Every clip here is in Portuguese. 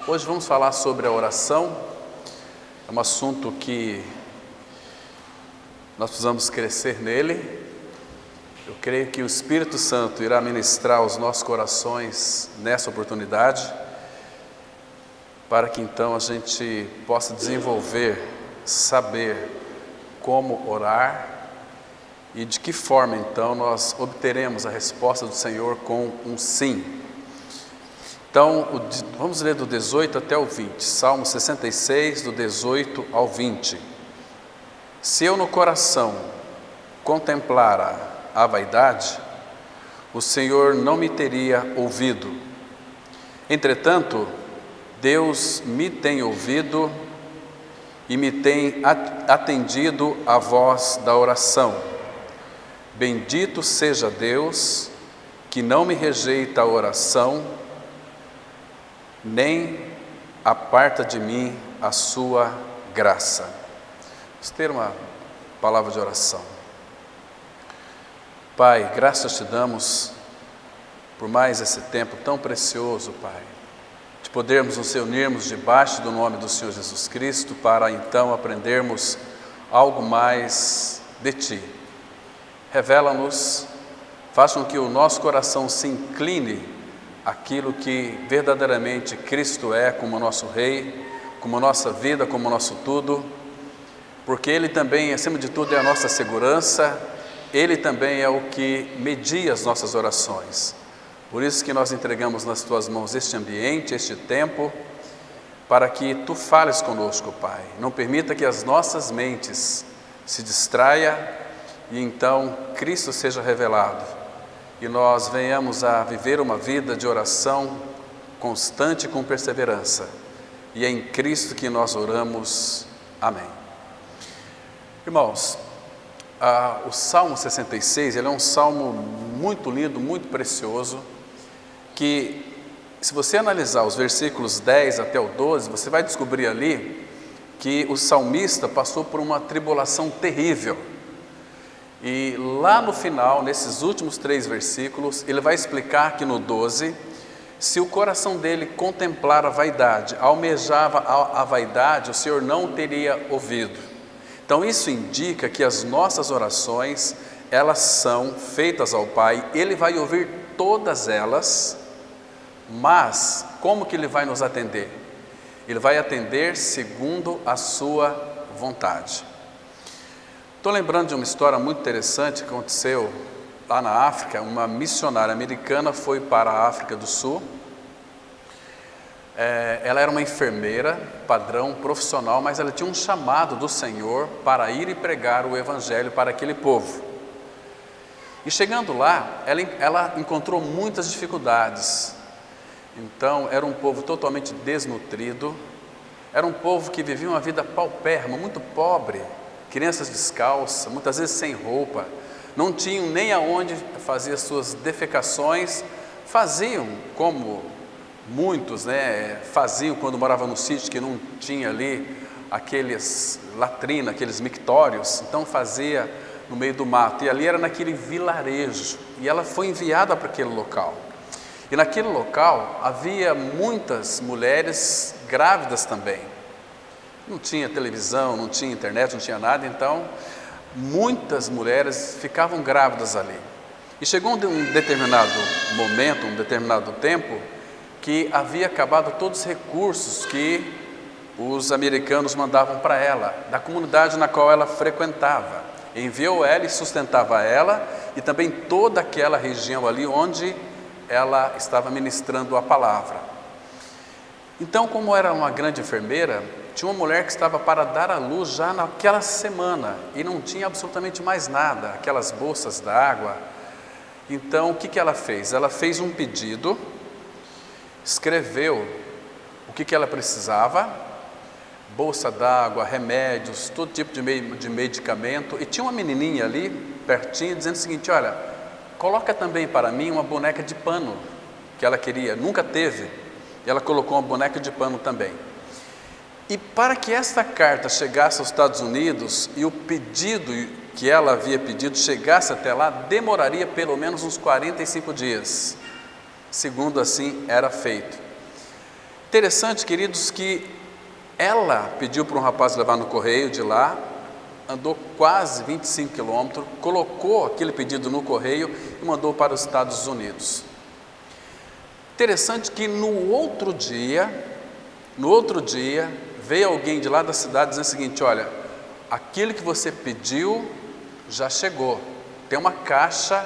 Hoje vamos falar sobre a oração. É um assunto que nós precisamos crescer nele. Eu creio que o Espírito Santo irá ministrar aos nossos corações nessa oportunidade, para que então a gente possa desenvolver, saber como orar e de que forma então nós obteremos a resposta do Senhor com um sim. Então, vamos ler do 18 até o 20, Salmo 66, do 18 ao 20. Se eu no coração contemplara a vaidade, o Senhor não me teria ouvido. Entretanto, Deus me tem ouvido e me tem atendido à voz da oração. Bendito seja Deus, que não me rejeita a oração, nem aparta de mim a sua graça. Vamos ter uma palavra de oração. Pai, graças te damos por mais esse tempo tão precioso, Pai, de podermos nos reunirmos debaixo do nome do Senhor Jesus Cristo, para então aprendermos algo mais de Ti. Revela-nos, faça com que o nosso coração se incline àquilo que verdadeiramente Cristo é, como nosso Rei, como nossa vida, como nosso tudo, porque Ele também, acima de tudo, é a nossa segurança. Ele também é o que media as nossas orações. Por isso que nós entregamos nas Tuas mãos este ambiente, este tempo, para que Tu fales conosco, Pai. Não permita que as nossas mentes se distraia e então Cristo seja revelado. E nós venhamos a viver uma vida de oração constante com perseverança. E é em Cristo que nós oramos. Amém. Irmãos, o Salmo 66, ele é um salmo muito lindo, muito precioso, que se você analisar os versículos 10 até o 12, você vai descobrir ali que o salmista passou por uma tribulação terrível. E lá no final, nesses últimos 3 versículos, ele vai explicar que no 12, se o coração dele contemplar a vaidade, almejava a vaidade, o Senhor não o teria ouvido. Então isso indica que as nossas orações, elas são feitas ao Pai, Ele vai ouvir todas elas, mas como que Ele vai nos atender? Ele vai atender segundo a sua vontade. Estou lembrando de uma história muito interessante que aconteceu lá na África. Uma missionária americana foi para a África do Sul. Ela era uma enfermeira, padrão, profissional, mas ela tinha um chamado do Senhor para ir e pregar o Evangelho para aquele povo. E chegando lá, ela encontrou muitas dificuldades. Então, era um povo totalmente desnutrido, era um povo que vivia uma vida paupérrima, muito pobre, crianças descalças, muitas vezes sem roupa, não tinham nem aonde fazer suas defecações, faziam como muitos faziam quando moravam no sítio, que não tinha ali aqueles latrina, aqueles mictórios, então fazia no meio do mato, e ali era naquele vilarejo, e ela foi enviada para aquele local. E naquele local havia muitas mulheres grávidas também. Não tinha televisão, não tinha internet, não tinha nada, então muitas mulheres ficavam grávidas ali. E chegou um determinado momento, um determinado tempo, que havia acabado todos os recursos que os americanos mandavam para ela, da comunidade na qual ela frequentava. Enviou ela e sustentava ela, e também toda aquela região ali onde ela estava ministrando a palavra. Então, como era uma grande enfermeira, tinha uma mulher que estava para dar à luz já naquela semana, e não tinha absolutamente mais nada, aquelas bolsas d'água. Então, o que ela fez? Ela fez um pedido, escreveu o que ela precisava, bolsa d'água, remédios, todo tipo de medicamento, e tinha uma menininha ali, pertinho, dizendo o seguinte: olha, coloca também para mim uma boneca de pano, que ela queria, nunca teve, e ela colocou uma boneca de pano também. E para que esta carta chegasse aos Estados Unidos e o pedido que ela havia pedido chegasse até lá, demoraria pelo menos uns 45 dias, segundo assim era feito. Interessante, queridos, que ela pediu para um rapaz levar no correio de lá, andou quase 25 quilômetros, colocou aquele pedido no correio e mandou para os Estados Unidos. Interessante que no outro dia, veio alguém de lá da cidade dizendo o seguinte: olha, aquilo que você pediu já chegou, tem uma caixa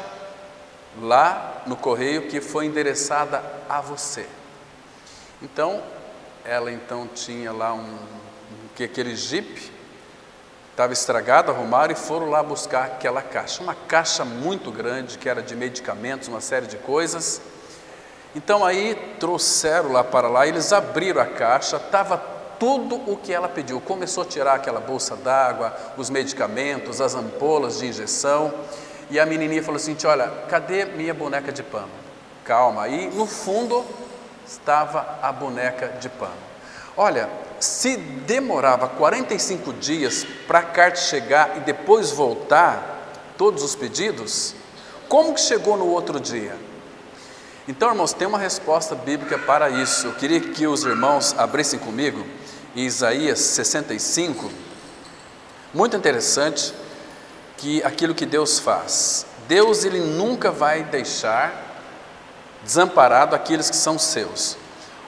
lá no correio que foi endereçada a você. Então, ela tinha lá aquele jipe, estava estragado, arrumaram e foram lá buscar aquela caixa, uma caixa muito grande, que era de medicamentos, uma série de coisas. Então aí trouxeram lá para lá, eles abriram a caixa, estava tudo o que ela pediu, começou a tirar aquela bolsa d'água, os medicamentos, as ampolas de injeção, e a menininha falou assim: olha, cadê minha boneca de pano? Calma, aí no fundo estava a boneca de pano. Olha, se demorava 45 dias para a carta chegar e depois voltar, todos os pedidos, como que chegou no outro dia? Então, irmãos, tem uma resposta bíblica para isso. Eu queria que os irmãos abrissem comigo em Isaías 65. Muito interessante que aquilo que Deus faz. Deus, Ele nunca vai deixar desamparado aqueles que são seus.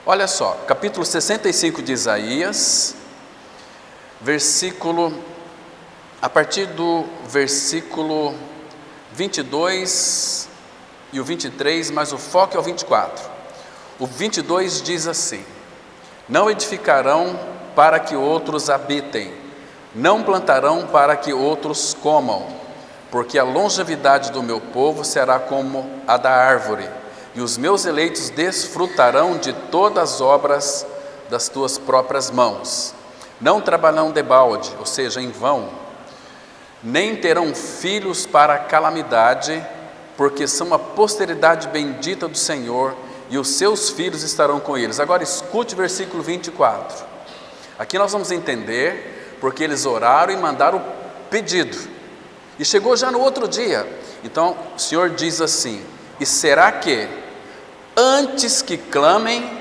Olha só, capítulo 65 de Isaías, a partir do versículo 22 e o 23, mas o foco é o 24. O 22 diz assim: não edificarão para que outros habitem, não plantarão para que outros comam, porque a longevidade do meu povo será como a da árvore, e os meus eleitos desfrutarão de todas as obras das tuas próprias mãos. Não trabalharão debalde, ou seja, em vão, nem terão filhos para a calamidade, porque são a posteridade bendita do Senhor, e os seus filhos estarão com eles. Agora escute o versículo 24. Aqui nós vamos entender porque eles oraram e mandaram o pedido, e chegou já no outro dia. Então o Senhor diz assim: e será que antes que clamem,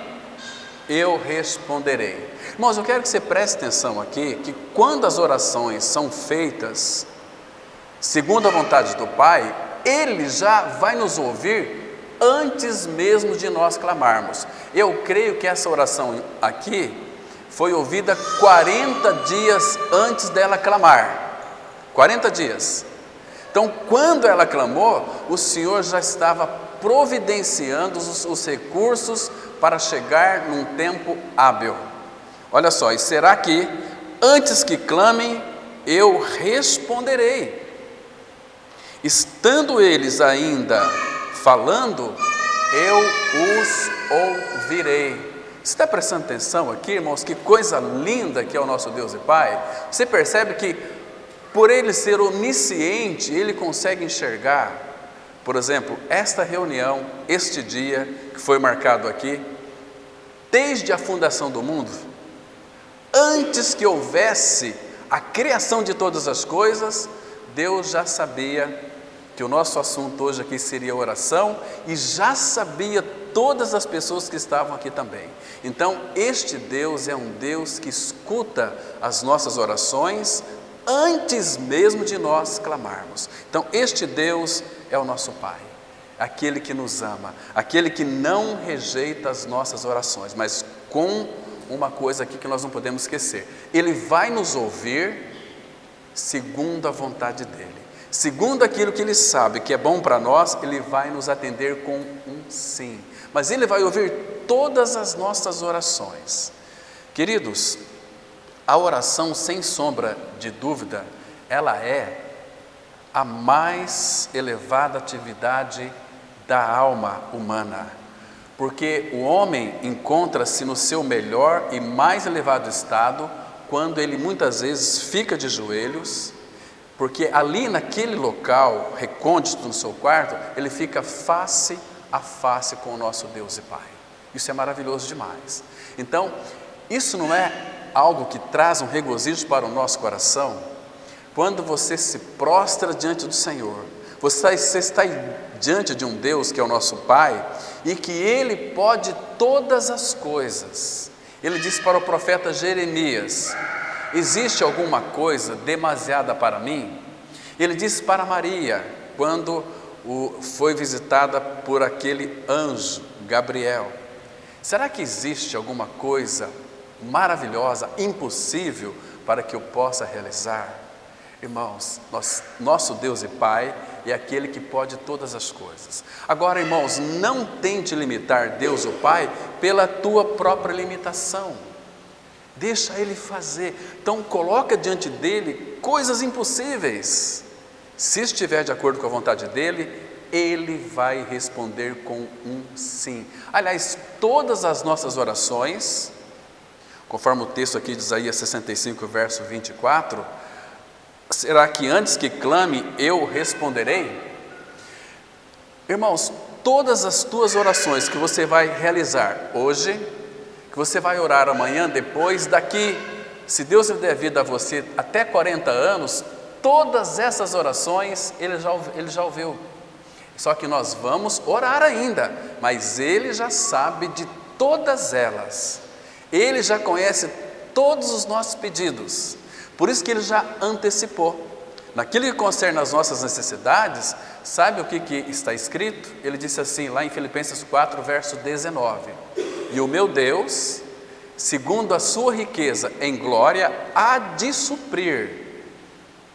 eu responderei. Irmãos, eu quero que você preste atenção aqui, que quando as orações são feitas segundo a vontade do Pai, Ele já vai nos ouvir antes mesmo de nós clamarmos. Eu creio que essa oração aqui foi ouvida 40 dias antes dela clamar. 40 dias. Então, quando ela clamou, o Senhor já estava providenciando os recursos para chegar num tempo hábil. Olha só, e será que antes que clamem, eu responderei? Estando eles ainda falando, eu os ouvirei. Você está prestando atenção aqui, irmãos? Que coisa linda que é o nosso Deus e Pai. Você percebe que por Ele ser onisciente, Ele consegue enxergar, por exemplo, esta reunião, este dia que foi marcado aqui, desde a fundação do mundo, antes que houvesse a criação de todas as coisas, Deus já sabia que o nosso assunto hoje aqui seria oração, e já sabia todas as pessoas que estavam aqui também. Então, este Deus é um Deus que escuta as nossas orações antes mesmo de nós clamarmos. Então, este Deus é o nosso Pai, aquele que nos ama, aquele que não rejeita as nossas orações, mas com uma coisa aqui que nós não podemos esquecer: Ele vai nos ouvir segundo a vontade dEle. Segundo aquilo que Ele sabe que é bom para nós, Ele vai nos atender com um sim. Mas Ele vai ouvir todas as nossas orações. Queridos, a oração, sem sombra de dúvida, ela é a mais elevada atividade da alma humana. Porque o homem encontra-se no seu melhor e mais elevado estado quando ele muitas vezes fica de joelhos, porque ali naquele local recôndito no seu quarto, ele fica face a face com o nosso Deus e Pai. Isso é maravilhoso demais. Então, isso não é algo que traz um regozijo para o nosso coração? Quando você se prostra diante do Senhor, Você está diante de um Deus que é o nosso Pai e que Ele pode todas as coisas. Ele disse para o profeta Jeremias: existe alguma coisa demasiada para mim? Ele disse para Maria, quando foi visitada por aquele anjo, Gabriel: será que existe alguma coisa maravilhosa, impossível para que eu possa realizar? Irmãos, nosso Deus e Pai é aquele que pode todas as coisas. Agora, irmãos, não tente limitar Deus, o Pai, pela tua própria limitação. Deixa Ele fazer. Então, coloca diante dEle coisas impossíveis. Se estiver de acordo com a vontade dEle, Ele vai responder com um sim. Aliás, todas as nossas orações, conforme o texto aqui de Isaías 65, verso 24, será que antes que clame, eu responderei? Irmãos, todas as tuas orações que você vai realizar hoje, que você vai orar amanhã, depois, daqui, se Deus lhe der vida a você até 40 anos, todas essas orações Ele já ouviu. Só que nós vamos orar ainda, mas Ele já sabe de todas elas. Ele já conhece todos os nossos pedidos. Por isso que Ele já antecipou. Naquilo que concerne as nossas necessidades, sabe o que está escrito? Ele disse assim, lá em Filipenses 4, verso 19: e o meu Deus, segundo a sua riqueza em glória, há de suprir,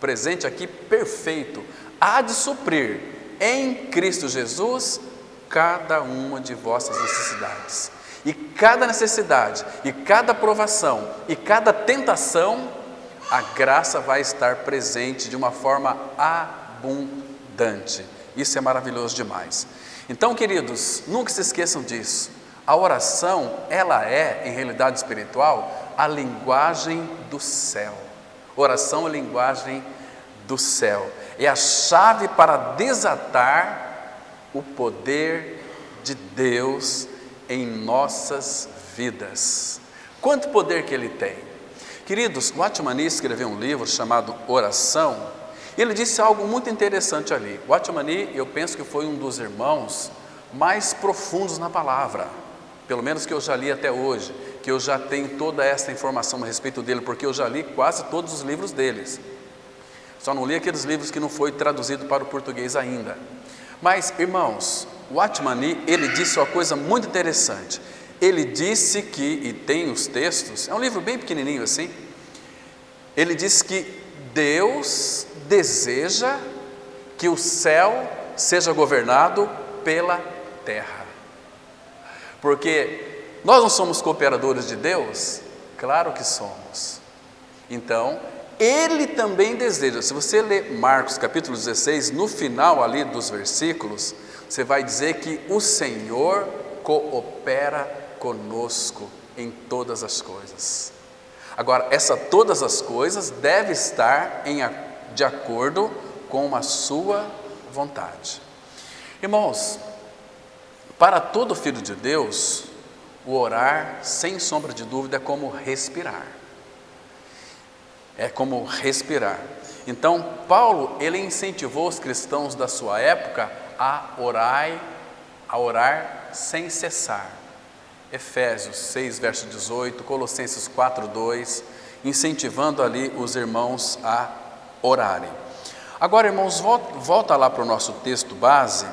presente aqui perfeito, há de suprir em Cristo Jesus cada uma de vossas necessidades. E cada necessidade, e cada provação, e cada tentação, a graça vai estar presente de uma forma abundante. Isso é maravilhoso demais. Então, queridos, nunca se esqueçam disso. A oração, ela é, em realidade espiritual, a linguagem do céu. Oração é a linguagem do céu. É a chave para desatar o poder de Deus em nossas vidas. Quanto poder que Ele tem? Queridos, Watchman Nee escreveu um livro chamado Oração, e ele disse algo muito interessante ali. Watchman Nee, eu penso que foi um dos irmãos mais profundos na palavra, pelo menos que eu já li até hoje, que eu já tenho toda essa informação a respeito dele, porque eu já li quase todos os livros deles. Só não li aqueles livros que não foi traduzido para o português ainda. Mas, irmãos, Watchman Nee, ele disse uma coisa muito interessante. Ele disse que, e tem os textos, é um livro bem pequenininho assim, ele diz que Deus deseja que o céu seja governado pela terra. Porque nós não somos cooperadores de Deus? Claro que somos. Então, Ele também deseja, se você ler Marcos capítulo 16, no final ali dos versículos, você vai dizer que o Senhor coopera conosco em todas as coisas. Agora, todas as coisas deve estar de acordo com a sua vontade. Irmãos, para todo filho de Deus, o orar, sem sombra de dúvida, é como respirar. É como respirar. Então, Paulo, ele incentivou os cristãos da sua época a orar sem cessar. Efésios 6, verso 18, Colossenses 4, 2, incentivando ali os irmãos a orarem. Agora, irmãos, volta lá para o nosso texto base,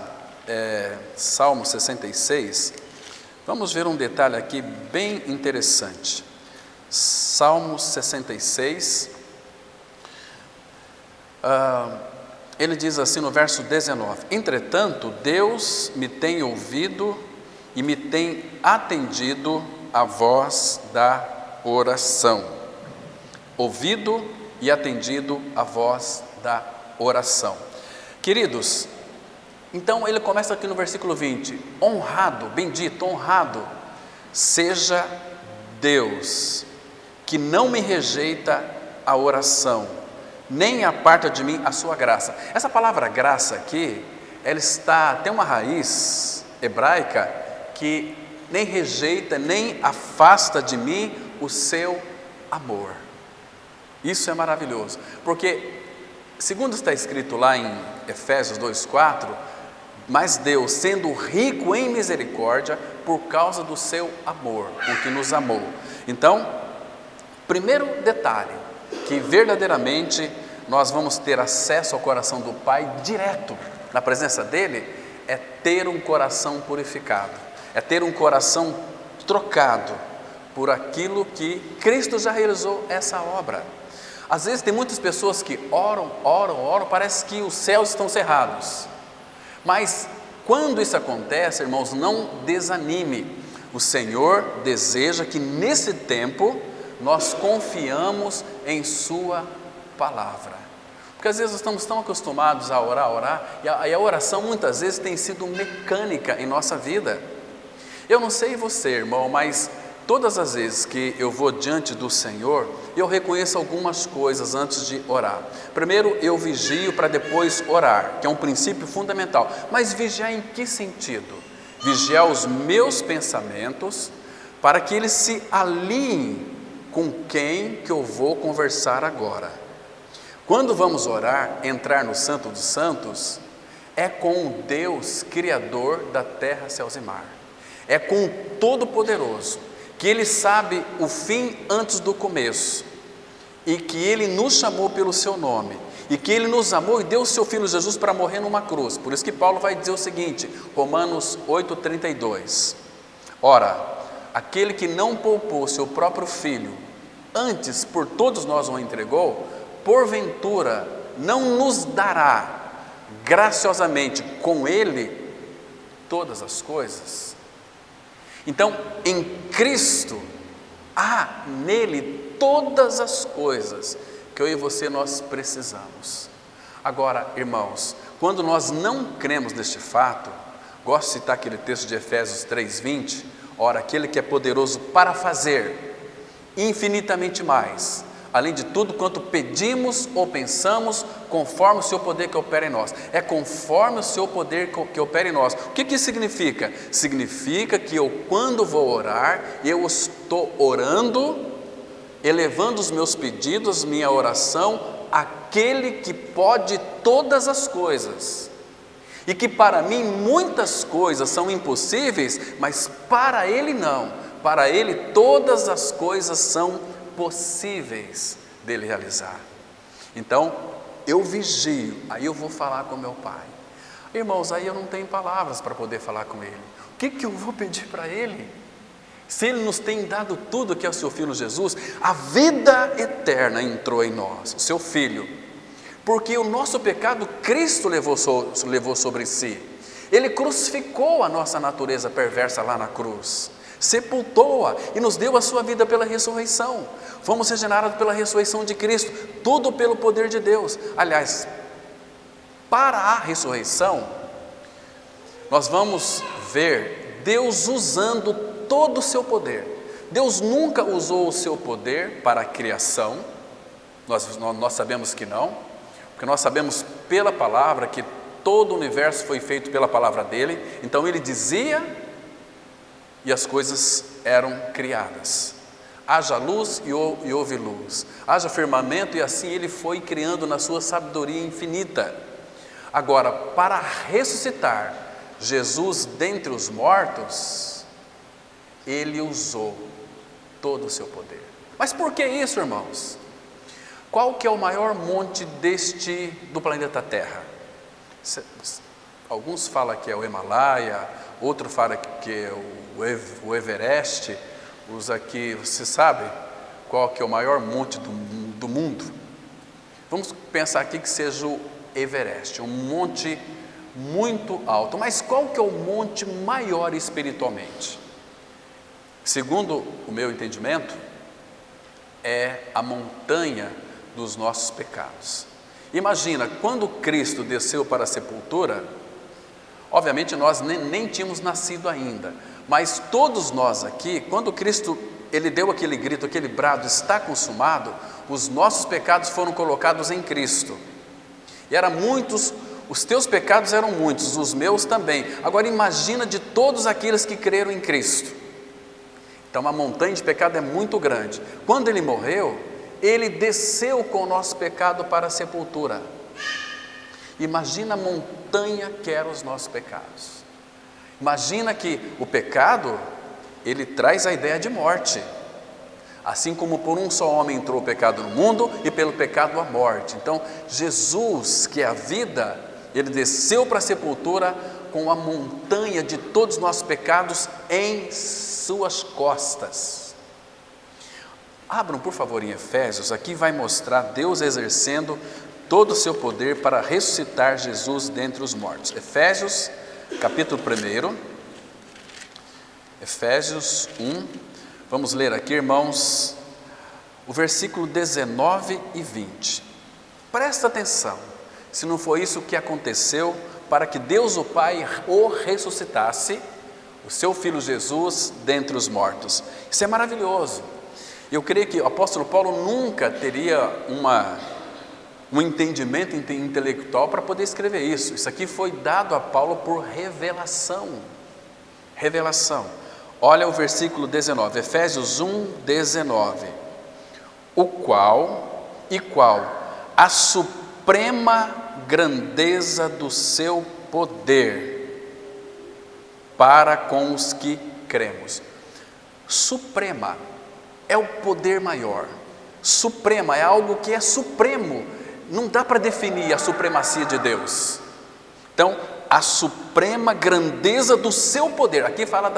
Salmo 66, vamos ver um detalhe aqui bem interessante. Salmo 66, ele diz assim no verso 19: entretanto, Deus me tem ouvido e me tem atendido a voz da oração. Ouvido e atendido a voz da oração. Queridos, então ele começa aqui no versículo 20: honrado, bendito, honrado seja Deus, que não me rejeita a oração, nem aparta de mim a sua graça. Essa palavra graça aqui, ela tem uma raiz hebraica que nem rejeita, nem afasta de mim o seu amor. Isso é maravilhoso, porque Segundo está escrito lá em Efésios 2,4, mas Deus, sendo rico em misericórdia, por causa do seu amor, o que nos amou. Então, primeiro detalhe, que verdadeiramente nós vamos ter acesso ao coração do Pai direto, na presença dEle, é ter um coração purificado, é ter um coração trocado por aquilo que Cristo já realizou essa obra. Às vezes tem muitas pessoas que oram, parece que os céus estão cerrados. Mas quando isso acontece, irmãos, não desanime. O Senhor deseja que nesse tempo nós confiamos em Sua palavra. Porque às vezes nós estamos tão acostumados a orar, e a oração muitas vezes tem sido mecânica em nossa vida. Eu não sei você, irmão, mas todas as vezes que eu vou diante do Senhor, eu reconheço algumas coisas antes de orar. Primeiro, eu vigio para depois orar, que é um princípio fundamental. Mas vigiar em que sentido? Vigiar os meus pensamentos para que eles se alinhem com quem que eu vou conversar agora. Quando vamos orar, entrar no Santo dos Santos, é com o Deus Criador da terra, céus e mar. É com o Todo-Poderoso, que Ele sabe o fim antes do começo, e que Ele nos chamou pelo Seu nome, e que Ele nos amou e deu o Seu Filho Jesus para morrer numa cruz. Por isso que Paulo vai dizer o seguinte, Romanos 8,32, ora, aquele que não poupou Seu próprio Filho, antes por todos nós o entregou, porventura não nos dará graciosamente com Ele todas as coisas? Então, em Cristo, há nele todas as coisas que eu e você nós precisamos. Agora, irmãos, quando nós não cremos neste fato, gosto de citar aquele texto de Efésios 3,20, ora, aquele que é poderoso para fazer infinitamente mais, além de tudo quanto pedimos ou pensamos, conforme o seu poder que opera em nós. É conforme o seu poder que opera em nós. O que isso significa? Significa que eu, quando vou orar, eu estou orando, elevando os meus pedidos, minha oração, àquele que pode todas as coisas. E que para mim muitas coisas são impossíveis, mas para Ele não. Para Ele todas as coisas são possíveis dele realizar. Então, eu vigio, aí eu vou falar com meu Pai. Irmãos, aí eu não tenho palavras para poder falar com Ele. O que eu vou pedir para Ele? Se Ele nos tem dado tudo que é o Seu Filho Jesus, a vida eterna entrou em nós, o Seu Filho. Porque o nosso pecado, Cristo levou sobre si. Ele crucificou a nossa natureza perversa lá na cruz. Sepultou-a e nos deu a sua vida pela ressurreição. Fomos regenerados pela ressurreição de Cristo, tudo pelo poder de Deus. Aliás, para a ressurreição, nós vamos ver Deus usando todo o seu poder. Deus nunca usou o seu poder para a criação, nós sabemos que não, porque nós sabemos pela palavra que todo o universo foi feito pela palavra dele. Então Ele dizia e as coisas eram criadas. Haja luz e houve luz. Haja firmamento e assim Ele foi criando na sua sabedoria infinita. Agora, para ressuscitar Jesus dentre os mortos, Ele usou todo o seu poder. Mas por que isso, irmãos? Qual que é o maior monte do planeta Terra? Alguns falam que é o Himalaia, outro fala que é o Everest. Os aqui, você sabe qual que é o maior monte do mundo? Vamos pensar aqui que seja o Everest, um monte muito alto. Mas qual que é o monte maior espiritualmente? Segundo o meu entendimento, é a montanha dos nossos pecados. Imagina, quando Cristo desceu para a sepultura, obviamente nós nem tínhamos nascido ainda, mas todos nós aqui, quando Cristo, Ele deu aquele grito, aquele brado, está consumado, os nossos pecados foram colocados em Cristo. E eram muitos, os teus pecados eram muitos, os meus também. Agora imagina de todos aqueles que creram em Cristo. Então a montanha de pecado é muito grande. Quando Ele morreu, Ele desceu com o nosso pecado para a sepultura. Imagina a montanha que eram os nossos pecados. Imagina que o pecado, ele traz a ideia de morte. Assim como por um só homem entrou o pecado no mundo e pelo pecado a morte. Então, Jesus, que é a vida, ele desceu para a sepultura com a montanha de todos os nossos pecados em suas costas. Abram, por favor, em Efésios, aqui vai mostrar Deus exercendo todo o seu poder para ressuscitar Jesus dentre os mortos. Efésios, capítulo 1, Efésios 1, vamos ler aqui, irmãos, o versículo 19 e 20. Presta atenção, se não foi isso que aconteceu para que Deus o Pai o ressuscitasse, o seu Filho Jesus dentre os mortos. Isso é maravilhoso. Eu creio que o apóstolo Paulo nunca teria um entendimento intelectual para poder escrever isso. Isso aqui foi dado a Paulo por revelação. Revelação. Olha o versículo 19, Efésios 1, 19. O qual a suprema grandeza do seu poder para com os que cremos. Suprema é o poder maior. Suprema é algo que é supremo. Não dá para definir a supremacia de Deus. Então, a suprema grandeza do seu poder. Aqui fala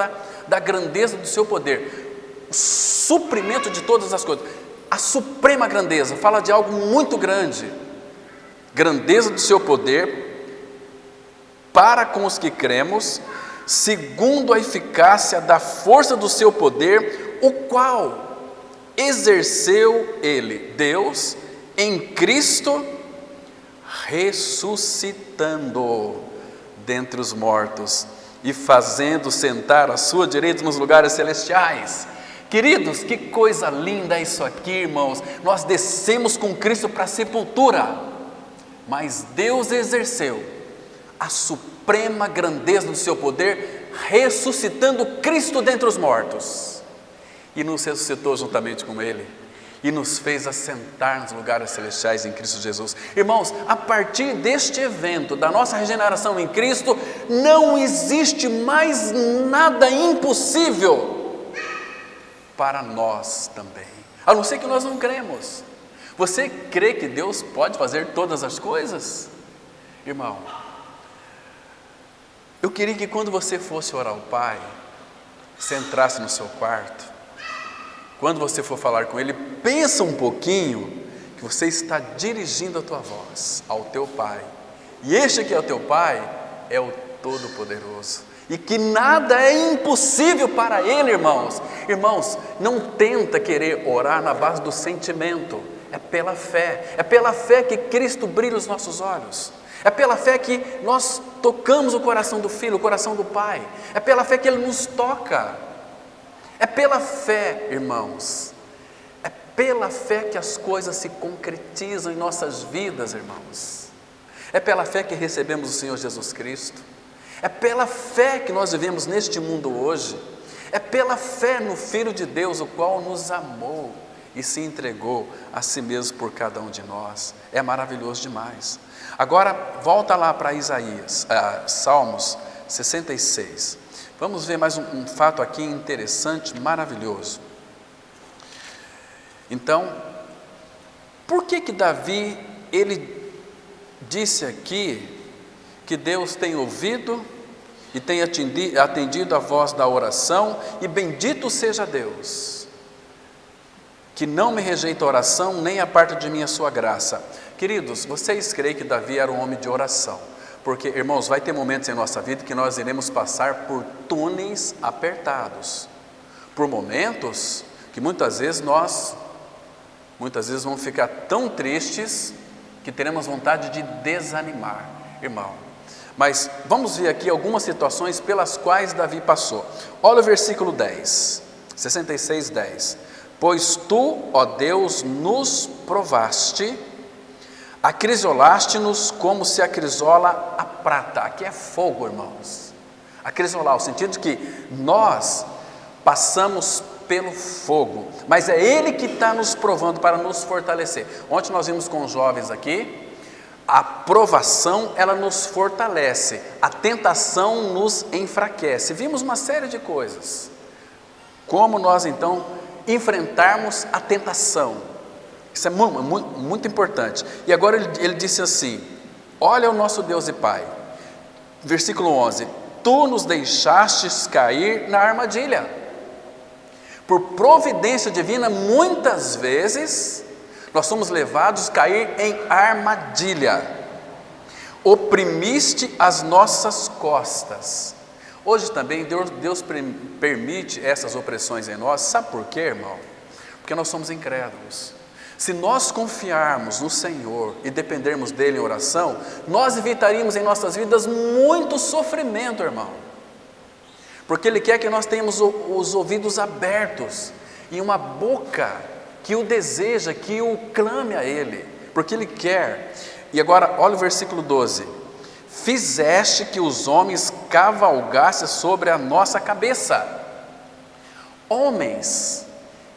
da grandeza do seu poder. O suprimento de todas as coisas. A suprema grandeza fala de algo muito grande. Grandeza do seu poder para com os que cremos, segundo a eficácia da força do seu poder, o qual exerceu ele, Deus, em Cristo, ressuscitando dentre os mortos e fazendo sentar à sua direita nos lugares celestiais. Queridos, que coisa linda isso aqui, irmãos. Nós descemos com Cristo para a sepultura, mas Deus exerceu a suprema grandeza do seu poder, ressuscitando Cristo dentre os mortos, e nos ressuscitou juntamente com Ele, e nos fez assentar nos lugares celestiais em Cristo Jesus. Irmãos, a partir deste evento, da nossa regeneração em Cristo, não existe mais nada impossível para nós também, a não ser que nós não cremos. Você crê que Deus pode fazer todas as coisas? Irmão, eu queria que quando você fosse orar ao Pai, você entrasse no seu quarto, quando você for falar com Ele, pensa um pouquinho que você está dirigindo a tua voz ao teu Pai, e este que é o teu Pai é o Todo-Poderoso, e que nada é impossível para Ele, irmãos. Irmãos, não tenta querer orar na base do sentimento, é pela fé que Cristo brilha os nossos olhos, é pela fé que nós tocamos o coração do Filho, o coração do Pai, é pela fé que Ele nos toca. É pela fé, irmãos, é pela fé que as coisas se concretizam em nossas vidas, irmãos. É pela fé que recebemos o Senhor Jesus Cristo. É pela fé que nós vivemos neste mundo hoje. É pela fé no Filho de Deus, o qual nos amou e se entregou a si mesmo por cada um de nós. É maravilhoso demais. Agora, volta lá para Salmos 66. Vamos ver mais um fato aqui interessante, maravilhoso. Então, por que Davi, ele disse aqui que Deus tem ouvido e tem atendido a voz da oração, e bendito seja Deus, que não me rejeita a oração, nem aparta de mim a sua graça. Queridos, vocês creem que Davi era um homem de oração? Porque, irmãos, vai ter momentos em nossa vida que nós iremos passar por túneis apertados, por momentos que muitas vezes vamos ficar tão tristes que teremos vontade de desanimar, irmão. Mas vamos ver aqui algumas situações pelas quais Davi passou. Olha o versículo 10, 66, 10. Pois tu, ó Deus, nos provaste, acrisolaste-nos como se acrisola a prata. Aqui é fogo, irmãos. Acrisolar, o sentido de que nós passamos pelo fogo, mas é Ele que está nos provando para nos fortalecer. Ontem nós vimos com os jovens aqui A provação, ela nos fortalece, a tentação nos enfraquece. Vimos uma série de coisas. Como nós então enfrentarmos a tentação. Isso é muito importante. E agora ele disse assim: olha o nosso Deus e Pai. Versículo 11: tu nos deixastes cair na armadilha. Por providência divina, muitas vezes nós somos levados a cair em armadilha. Oprimiste as nossas costas. Hoje também Deus permite essas opressões em nós. Sabe por quê, irmão? Porque nós somos incrédulos. Se nós confiarmos no Senhor e dependermos dele em oração, nós evitaríamos em nossas vidas muito sofrimento, irmão. Porque ele quer que nós tenhamos os ouvidos abertos e uma boca que o deseja, que o clame a ele, porque ele quer. E agora, olha o versículo 12: fizeste que os homens cavalgassem sobre a nossa cabeça. Homens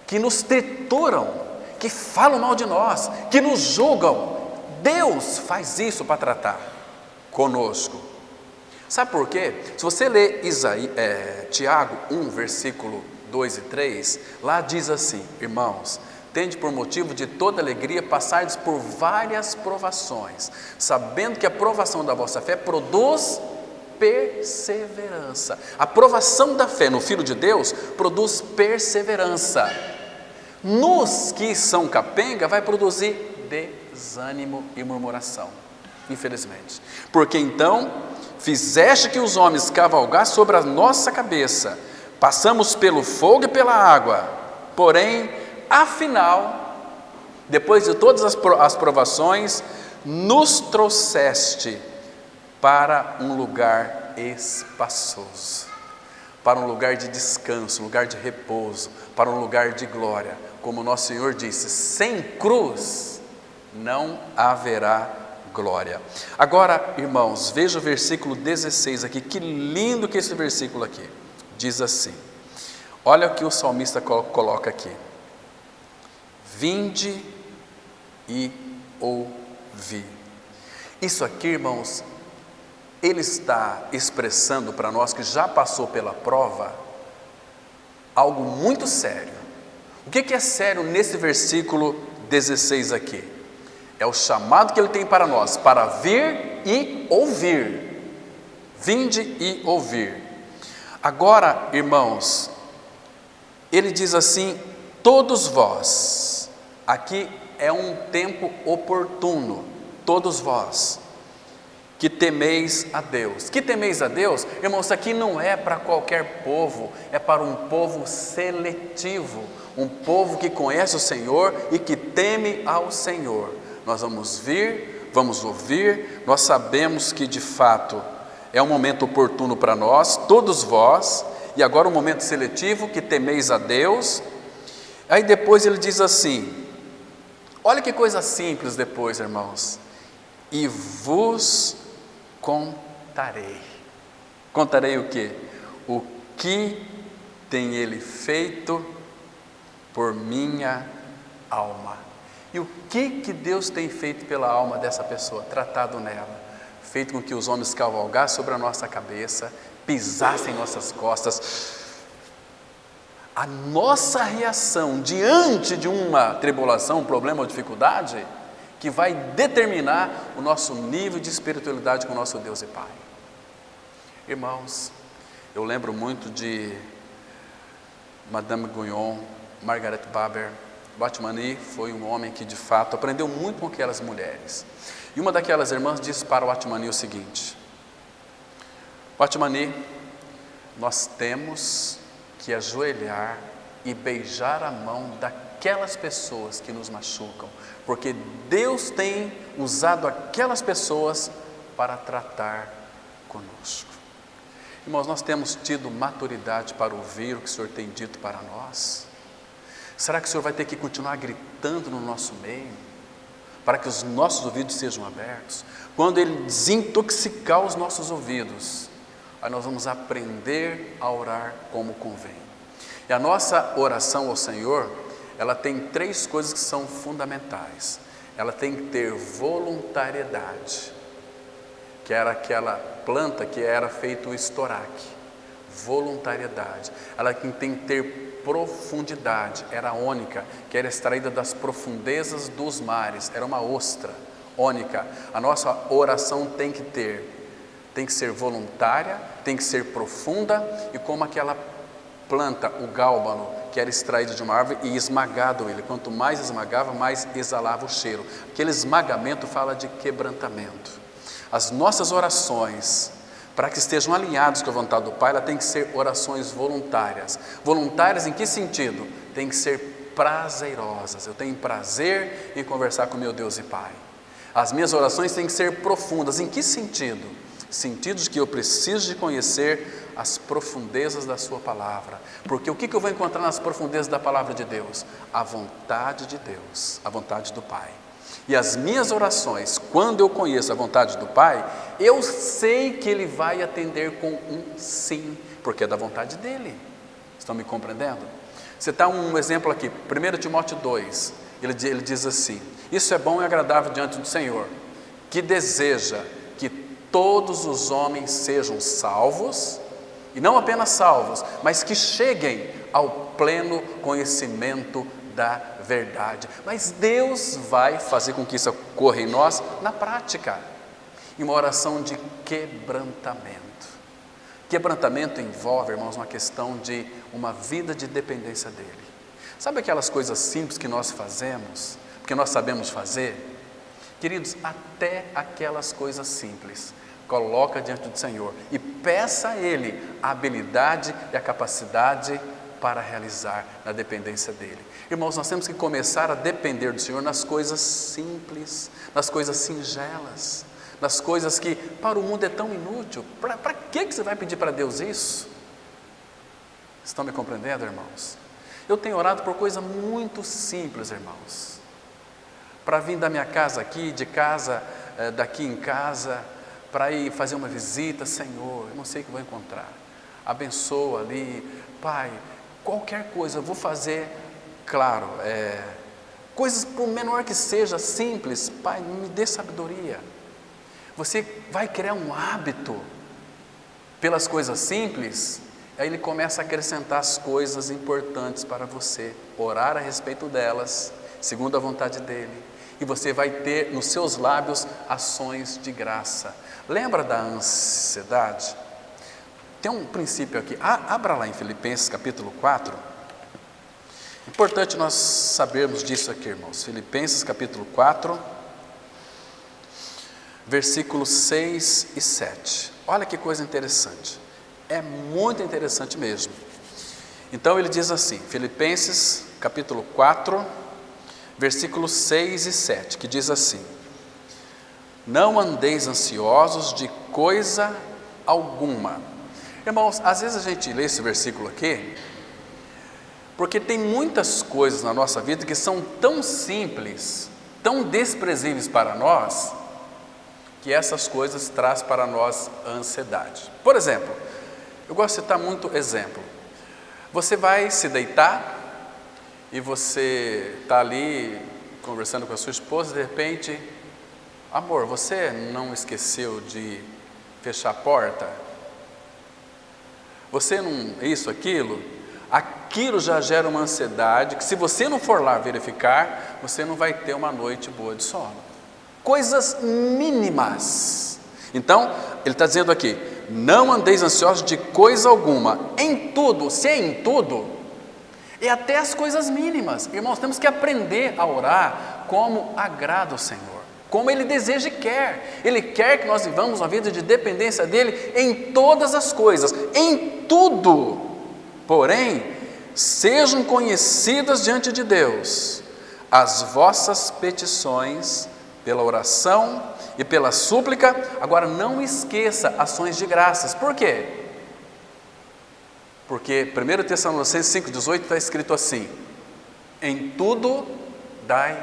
que nos trituram, que falam mal de nós, que nos julgam. Deus faz isso para tratar conosco. Sabe por quê? Se você ler Tiago 1, versículo 2 e 3, lá diz assim: irmãos, tende por motivo de toda alegria passardes por várias provações, sabendo que a provação da vossa fé produz perseverança. A provação da fé no Filho de Deus produz perseverança. Nos que são capenga vai produzir desânimo e murmuração, infelizmente. Porque então fizeste que os homens cavalgassem sobre a nossa cabeça, passamos pelo fogo e pela água, porém, afinal, depois de todas as provações, nos trouxeste para um lugar espaçoso, para um lugar de descanso, um lugar de repouso, para um lugar de glória. Como nosso Senhor disse: sem cruz não haverá glória. Agora, irmãos, veja o versículo 16 aqui, que lindo que é esse versículo aqui. Diz assim, olha o que o salmista coloca aqui: vinde e ouvi. Isso aqui, irmãos, ele está expressando para nós que já passou pela prova algo muito sério. O que é sério nesse versículo 16 aqui? É o chamado que ele tem para nós, para vir e ouvir. Vinde e ouvir. Agora, irmãos, ele diz assim: todos vós. Aqui é um tempo oportuno. Todos vós que temeis a Deus. Que temeis a Deus? Irmãos, isso aqui não é para qualquer povo, é para um povo seletivo, um povo que conhece o Senhor e que teme ao Senhor. Nós vamos vir, vamos ouvir, nós sabemos que de fato é um momento oportuno para nós, todos vós, e agora um momento seletivo, que temeis a Deus. Aí depois ele diz assim, olha que coisa simples depois, irmãos: e vos contarei. Contarei o quê? O que tem ele feito por minha alma. E o que Deus tem feito pela alma dessa pessoa? Tratado nela, feito com que os homens cavalgassem sobre a nossa cabeça, pisassem em nossas costas. A nossa reação diante de uma tribulação, um problema ou dificuldade, que vai determinar o nosso nível de espiritualidade com o nosso Deus e Pai. Irmãos, eu lembro muito de Madame Guyon, Margaret Barber. Watchman foi um homem que de fato aprendeu muito com aquelas mulheres. E uma daquelas irmãs disse para Watchman o seguinte: Watchman, nós temos que ajoelhar e beijar a mão daquelas pessoas que nos machucam, porque Deus tem usado aquelas pessoas para tratar conosco. Irmãos, nós temos tido maturidade para ouvir o que o Senhor tem dito para nós? Será que o Senhor vai ter que continuar gritando no nosso meio, para que os nossos ouvidos sejam abertos? Quando Ele desintoxicar os nossos ouvidos, aí nós vamos aprender a orar como convém. E a nossa oração ao Senhor, ela tem três coisas que são fundamentais. ela tem que ter voluntariedade, que era aquela planta que era feito o estoraque, voluntariedade. Ela tem que ter profundidade, era ônica, que era extraída das profundezas dos mares, era uma ostra ônica. A nossa oração tem que ser voluntária, tem que ser profunda, e como aquela planta, o gálbano, que era extraído de uma árvore e esmagado ele. Quanto mais esmagava, mais exalava o cheiro. Aquele esmagamento fala de quebrantamento. As nossas orações, para que estejam alinhados com a vontade do Pai, ela tem que ser orações voluntárias. Voluntárias em que sentido? Tem que ser prazerosas. Eu tenho prazer em conversar com meu Deus e Pai. As minhas orações têm que ser profundas. Em que sentido? Sentido de que eu preciso de conhecer as profundezas da sua palavra. Porque o que eu vou encontrar nas profundezas da palavra de Deus? A vontade de Deus, a vontade do Pai. E as minhas orações, quando eu conheço a vontade do Pai, eu sei que Ele vai atender com um sim, porque é da vontade dEle. Estão me compreendendo? Você está um exemplo aqui, 1 Timóteo 2, ele diz assim: isso é bom e agradável diante do Senhor, que deseja que todos os homens sejam salvos, e não apenas salvos, mas que cheguem ao pleno conhecimento da verdade. Mas Deus vai fazer com que isso ocorra em nós na prática, em uma oração de quebrantamento. Quebrantamento envolve, irmãos, uma questão de uma vida de dependência dEle. Sabe aquelas coisas simples que nós fazemos, porque nós sabemos fazer? Queridos, até aquelas coisas simples, coloca diante do Senhor e peça a Ele a habilidade e a capacidade para realizar na dependência dEle. Irmãos, nós temos que começar a depender do Senhor nas coisas simples, nas coisas singelas, nas coisas que para o mundo é tão inútil. Para que você vai pedir para Deus isso? Estão me compreendendo, irmãos? Eu tenho orado por coisa muito simples, irmãos, para vir da minha casa aqui, de casa, daqui em casa, para ir fazer uma visita. Senhor, eu não sei o que vou encontrar, abençoa ali, Pai, qualquer coisa eu vou fazer, claro, coisas por menor que seja, simples, Pai, me dê sabedoria. Você vai criar um hábito pelas coisas simples, aí Ele começa a acrescentar as coisas importantes para você, orar a respeito delas, segundo a vontade dEle, e você vai ter nos seus lábios ações de graça. Lembra da ansiedade? Tem um princípio aqui, abra lá em Filipenses capítulo 4, importante nós sabermos disso aqui, irmãos. Filipenses capítulo 4, versículos 6 e 7, olha que coisa interessante, é muito interessante mesmo. Então ele diz assim, Filipenses capítulo 4, versículos 6 e 7, que diz assim: não andeis ansiosos de coisa alguma. Irmãos, às vezes a gente lê esse versículo aqui, porque tem muitas coisas na nossa vida que são tão simples, tão desprezíveis para nós, que essas coisas trazem para nós a ansiedade. Por exemplo, eu gosto de citar muito exemplo. Você vai se deitar e você está ali conversando com a sua esposa, de repente, amor, você não esqueceu de fechar a porta? Você não, isso, aquilo já gera uma ansiedade, que se você não for lá verificar, você não vai ter uma noite boa de sono. Coisas mínimas. Então, ele está dizendo aqui, não andeis ansiosos de coisa alguma, em tudo, se é em tudo, e até as coisas mínimas. Irmãos, temos que aprender a orar como agrada o Senhor, como Ele deseja e quer. Ele quer que nós vivamos uma vida de dependência dEle em todas as coisas, em tudo. Porém, sejam conhecidas diante de Deus as vossas petições pela oração e pela súplica. Agora não esqueça ações de graças. Por quê? Porque 1 Tessalonicenses 5,18 está escrito assim: em tudo dai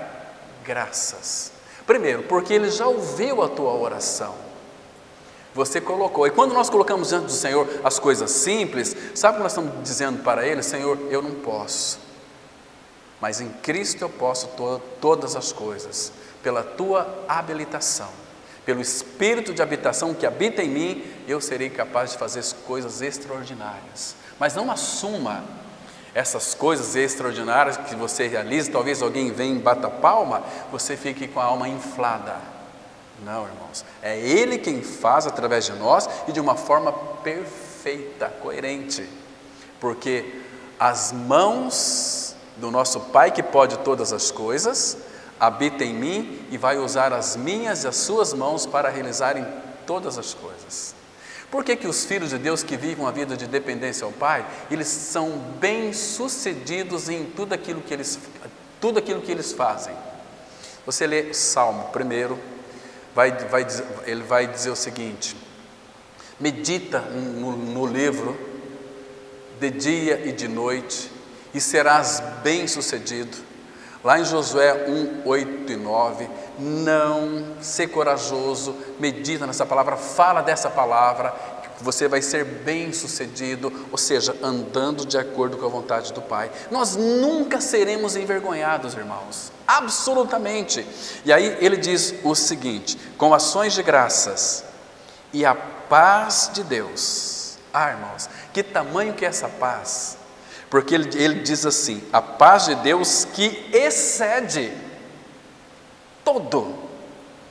graças. Primeiro, porque Ele já ouviu a tua oração, você colocou. E quando nós colocamos diante do Senhor as coisas simples, sabe o que nós estamos dizendo para Ele? Senhor, eu não posso, mas em Cristo eu posso todas as coisas, pela tua habilitação, pelo Espírito de habitação que habita em mim, eu serei capaz de fazer coisas extraordinárias. Mas não assuma essas coisas extraordinárias que você realiza, talvez alguém venha e bata palma, você fique com a alma inflada. Não, irmãos, é Ele quem faz através de nós e de uma forma perfeita, coerente, porque as mãos do nosso Pai que pode todas as coisas, habita em mim e vai usar as minhas e as suas mãos para realizarem todas as coisas. Por que os filhos de Deus que vivem uma vida de dependência ao Pai, eles são bem-sucedidos em tudo aquilo que eles fazem? Você lê Salmo primeiro, ele vai dizer o seguinte: medita no livro de dia e de noite e serás bem-sucedido. Lá em Josué 1, 8 e 9, não, ser corajoso, medita nessa palavra, fala dessa palavra, que você vai ser bem-sucedido, ou seja, andando de acordo com a vontade do Pai. Nós nunca seremos envergonhados, irmãos, absolutamente. E aí ele diz o seguinte: com ações de graças e a paz de Deus. Irmãos, que tamanho que é essa paz? Porque ele diz assim: a paz de Deus que excede todo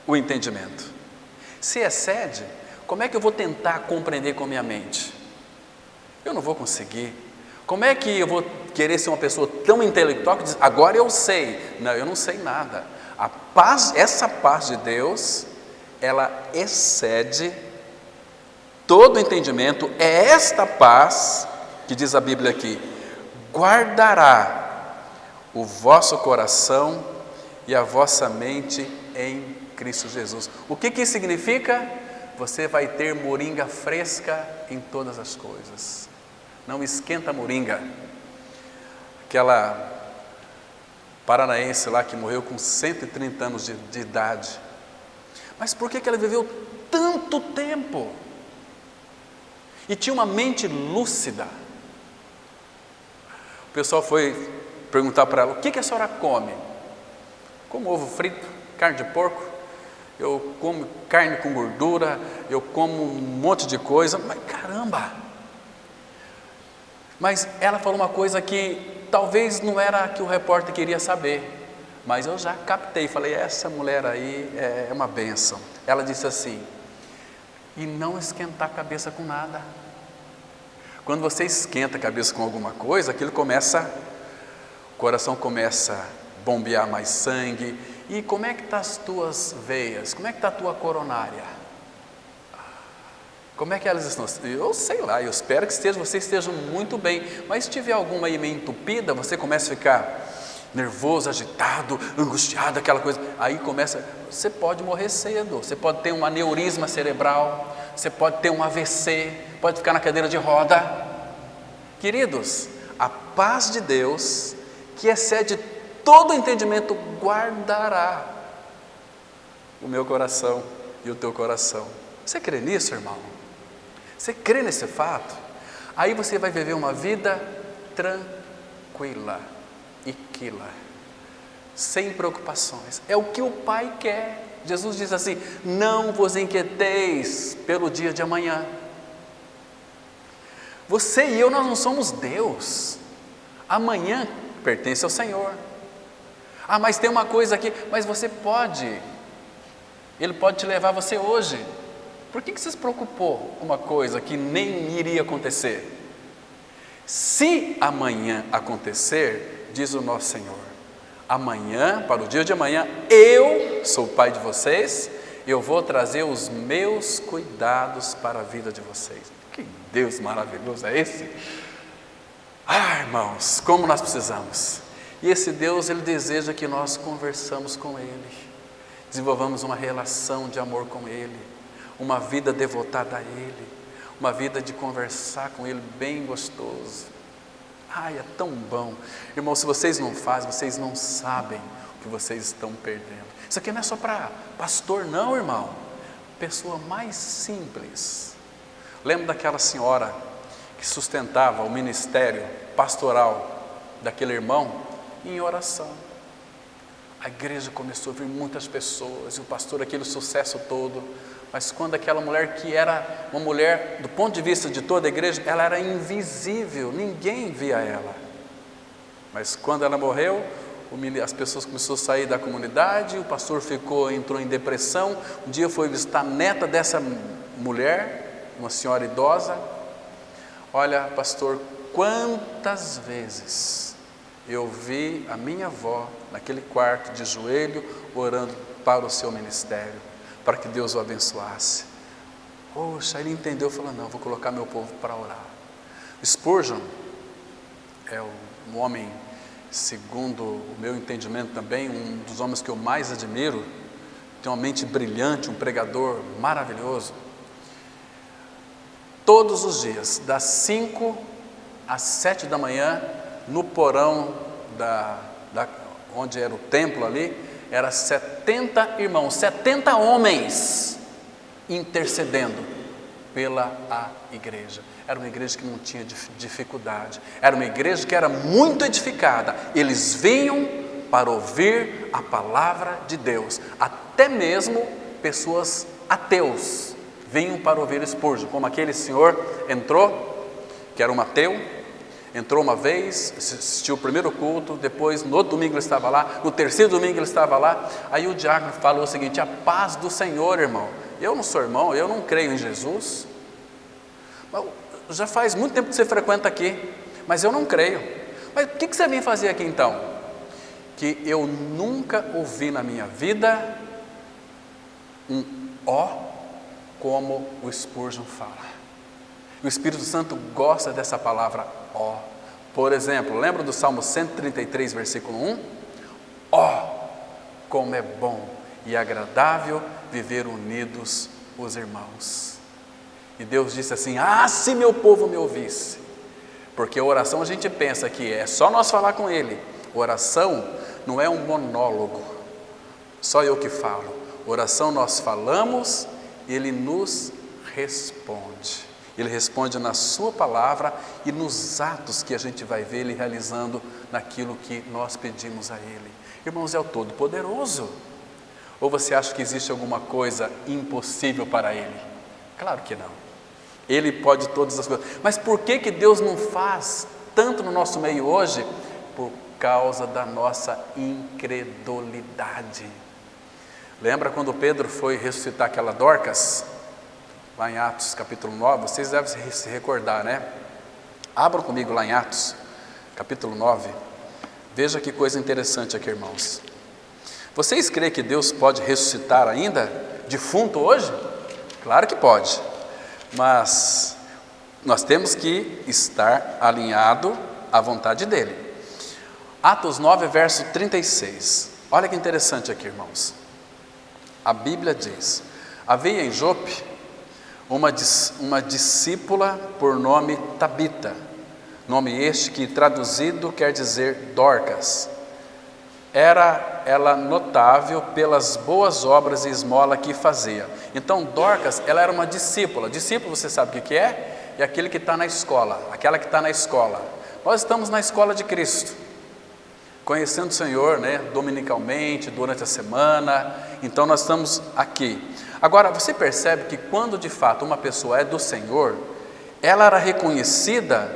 o entendimento. Se excede, como é que eu vou tentar compreender com a minha mente? Eu não vou conseguir. Como é que eu vou querer ser uma pessoa tão intelectual que diz, agora eu sei? Não, eu não sei nada. A paz, essa paz de Deus, ela excede todo o entendimento. É esta paz que diz a Bíblia aqui: guardará o vosso coração e a vossa mente em Cristo Jesus. O que isso significa? Você vai ter moringa fresca em todas as coisas. Não esquenta a moringa. Aquela paranaense lá que morreu com 130 anos de idade. Mas por que ela viveu tanto tempo? E tinha uma mente lúcida. O pessoal foi perguntar para ela: o que a senhora come? Como ovo frito, carne de porco, eu como carne com gordura, eu como um monte de coisa. Mas caramba! Mas ela falou uma coisa que talvez não era a que o repórter queria saber, mas eu já captei, falei: essa mulher aí é uma bênção. Ela disse assim: e não esquentar a cabeça com nada. Quando você esquenta a cabeça com alguma coisa, o coração começa a bombear mais sangue. E como é que estão as tuas veias? Como é que está a tua coronária? Como é que elas estão? Eu sei lá, eu espero que você esteja muito bem. Mas se tiver alguma aí meio entupida, você começa a ficar nervoso, agitado, angustiado, aquela coisa. Aí você pode morrer cedo, você pode ter um aneurisma cerebral, você pode ter um AVC, pode ficar na cadeira de roda. Queridos, a paz de Deus, que excede todo entendimento, guardará o meu coração e o teu coração. Você crê nisso, irmão? Você crê nesse fato? Aí você vai viver uma vida tranquila e quila, sem preocupações. É o que o Pai quer. Jesus diz assim: não vos inquieteis pelo dia de amanhã. Você e eu, nós não somos Deus. Amanhã pertence ao Senhor. Ah, mas tem uma coisa aqui. Mas você pode. Ele pode te levar você hoje. Por que você se preocupou com uma coisa que nem iria acontecer? Se amanhã acontecer, diz o nosso Senhor, amanhã, para o dia de amanhã, eu sou o Pai de vocês, eu vou trazer os meus cuidados para a vida de vocês. Que Deus maravilhoso é esse? Ah, irmãos, como nós precisamos. E esse Deus, Ele deseja que nós conversamos com Ele, desenvolvamos uma relação de amor com Ele, uma vida devotada a Ele, uma vida de conversar com Ele bem gostoso. Ai, é tão bom. Irmãos, se vocês não fazem, vocês não sabem o que vocês estão perdendo. Isso aqui não é só para pastor não, irmão. Pessoa mais simples. Lembro daquela senhora que sustentava o ministério pastoral daquele irmão, em oração. A igreja começou a vir muitas pessoas, e o pastor aquele sucesso todo. Mas quando aquela mulher, que era uma mulher, do ponto de vista de toda a igreja, ela era invisível, ninguém via ela. Mas quando ela morreu, as pessoas começaram a sair da comunidade, o pastor entrou em depressão. Um dia foi visitar a neta dessa mulher, uma senhora idosa. Olha, pastor, quantas vezes eu vi a minha avó naquele quarto de joelho, orando para o seu ministério, para que Deus o abençoasse. Poxa, ele entendeu, falou, não, vou colocar meu povo para orar. Spurgeon é um homem, segundo o meu entendimento também, um dos homens que eu mais admiro, tem uma mente brilhante, um pregador maravilhoso. Todos os dias, das 5 às 7 da manhã, no porão onde era o templo ali, era 70 irmãos, 70 homens intercedendo pela igreja. Era uma igreja que não tinha dificuldade, era uma igreja que era muito edificada. Eles vinham para ouvir a palavra de Deus. Até mesmo pessoas ateus vinham para ouvir Spurgeon, como aquele senhor entrou, que era um ateu, entrou uma vez, assistiu o primeiro culto, depois no outro domingo ele estava lá, no terceiro domingo ele estava lá. Aí o diácono falou o seguinte: a paz do Senhor, irmão. Eu não sou irmão, eu não creio em Jesus. Já faz muito tempo que você frequenta aqui, mas eu não creio. Mas o que você vem fazer aqui então? Que eu nunca ouvi na minha vida um ó como o Spurgeon fala. O Espírito Santo gosta dessa palavra ó. Por exemplo, lembra do Salmo 133, versículo 1? Ó, como é bom e agradável viver unidos os irmãos. E Deus disse assim: ah, se meu povo me ouvisse. Porque a oração, a gente pensa que é só nós falar com Ele. Oração não é um monólogo, só eu que falo. Oração nós falamos, Ele nos responde. Ele responde na sua palavra e nos atos que a gente vai ver Ele realizando naquilo que nós pedimos a Ele. Irmãos, é o Todo-Poderoso. Ou você acha que existe alguma coisa impossível para Ele? Claro que não. Ele pode todas as coisas. Mas por que Deus não faz tanto no nosso meio hoje? Por causa da nossa incredulidade. Lembra quando Pedro foi ressuscitar aquela Dorcas? Lá em Atos capítulo 9, vocês devem se recordar, né? Abram comigo lá em Atos capítulo 9. Veja que coisa interessante aqui, irmãos. Vocês creem que Deus pode ressuscitar ainda defunto hoje? Claro que pode. Mas nós temos que estar alinhado à vontade dEle. Atos 9, verso 36. Olha que interessante aqui, irmãos. A Bíblia diz: havia em Jope uma discípula por nome Tabita, nome este que traduzido quer dizer Dorcas. Era ela notável pelas boas obras e esmola que fazia. Então Dorcas, ela era uma discípula. Discípulo, você sabe o que é? É aquele que está na escola, aquela que está na escola. Nós estamos na escola de Cristo, conhecendo o Senhor, né, dominicalmente, durante a semana. Então nós estamos aqui. Agora, você percebe que quando de fato uma pessoa é do Senhor, ela era reconhecida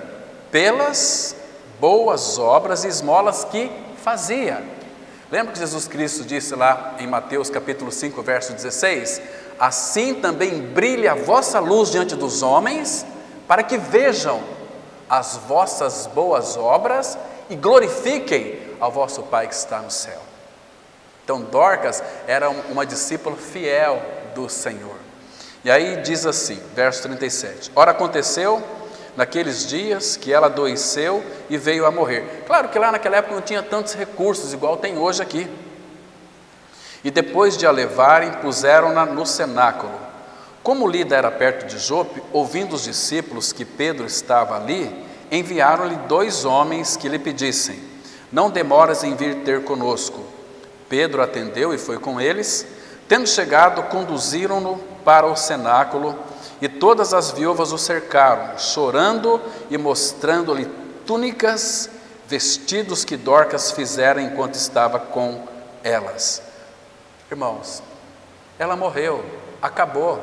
pelas boas obras e esmolas que fazia. Lembra que Jesus Cristo disse lá em Mateus capítulo 5, verso 16? Assim também brilhe a vossa luz diante dos homens, para que vejam as vossas boas obras e glorifiquem ao vosso Pai que está no céu. Então Dorcas era uma discípula fiel do Senhor. E aí diz assim, verso 37: ora aconteceu naqueles dias que ela adoeceu e veio a morrer. Claro que lá naquela época não tinha tantos recursos igual tem hoje aqui. E depois de a levarem, puseram-na no cenáculo. Como Lida era perto de Jope, ouvindo os discípulos que Pedro estava ali, enviaram-lhe 2 homens que lhe pedissem: não demoras em vir ter conosco. Pedro atendeu e foi com eles. Tendo chegado, conduziram-no para o cenáculo, e todas as viúvas o cercaram, chorando e mostrando-lhe túnicas, vestidos que Dorcas fizera enquanto estava com elas. Irmãos, ela morreu, acabou.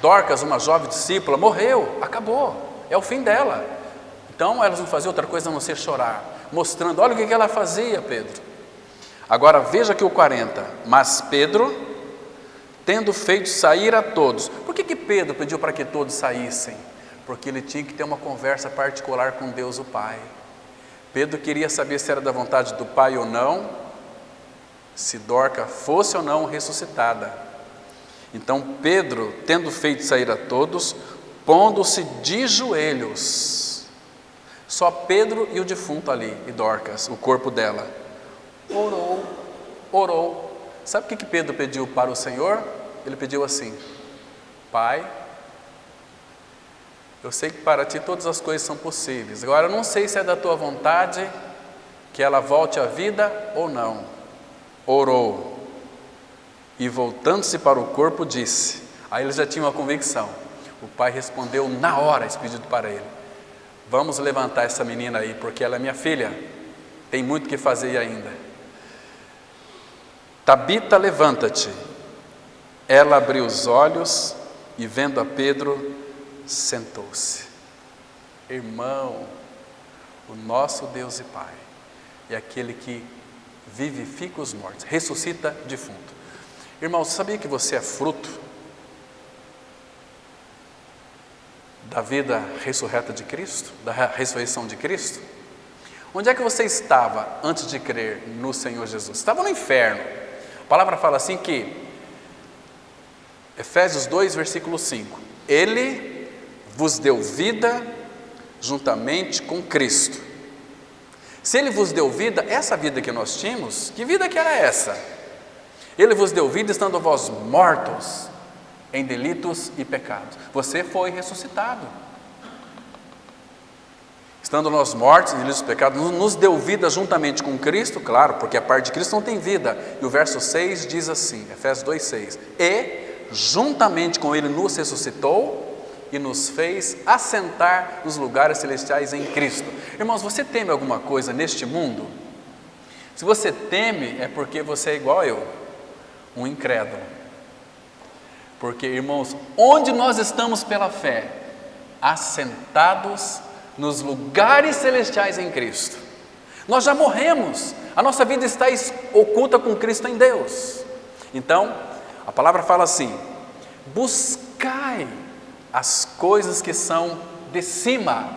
Dorcas, uma jovem discípula, morreu, acabou, é o fim dela. Então elas não faziam outra coisa a não ser chorar, mostrando, olha o que ela fazia, Pedro. Agora veja aqui o 40, mas Pedro, tendo feito sair a todos. Por que Pedro pediu para que todos saíssem? Porque ele tinha que ter uma conversa particular com Deus o Pai. Pedro queria saber se era da vontade do Pai ou não, se Dorcas fosse ou não ressuscitada. Então Pedro, tendo feito sair a todos, pondo-se de joelhos, só Pedro e o defunto ali, e Dorcas, o corpo dela, orou. Sabe o que Pedro pediu para o Senhor? Ele pediu assim: Pai, eu sei que para ti todas as coisas são possíveis. Agora eu não sei se é da tua vontade que ela volte à vida ou não. Orou. E voltando-se para o corpo disse, aí ele já tinha uma convicção. O pai respondeu na hora esse pedido para ele: vamos levantar essa menina aí, porque ela é minha filha, tem muito o que fazer ainda. Tabita, levanta-te. Ela abriu os olhos e vendo a Pedro, sentou-se. Irmão, o nosso Deus e Pai é aquele que vivifica os mortos, ressuscita defunto. Irmão, você sabia que você é fruto da vida ressurreta de Cristo, da ressurreição de Cristo? Onde é que você estava antes de crer no Senhor Jesus? Estava no inferno. A palavra fala assim que, Efésios 2, versículo 5, Ele vos deu vida juntamente com Cristo. Se Ele vos deu vida, essa vida que nós tínhamos, que vida que era essa? Ele vos deu vida estando vós mortos em delitos e pecados. Você foi ressuscitado. Estando nós mortos em delitos e pecados, nos deu vida juntamente com Cristo, claro, porque a parte de Cristo não tem vida. E o verso 6 diz assim, Efésios 2,6, e juntamente com Ele nos ressuscitou e nos fez assentar nos lugares celestiais em Cristo. Irmãos, você teme alguma coisa neste mundo? Se você teme, é porque você é igual a eu, um incrédulo. Porque, irmãos, onde nós estamos pela fé? Assentados nos lugares celestiais em Cristo. Nós já morremos, a nossa vida está oculta com Cristo em Deus. Então, a palavra fala assim: buscai as coisas que são de cima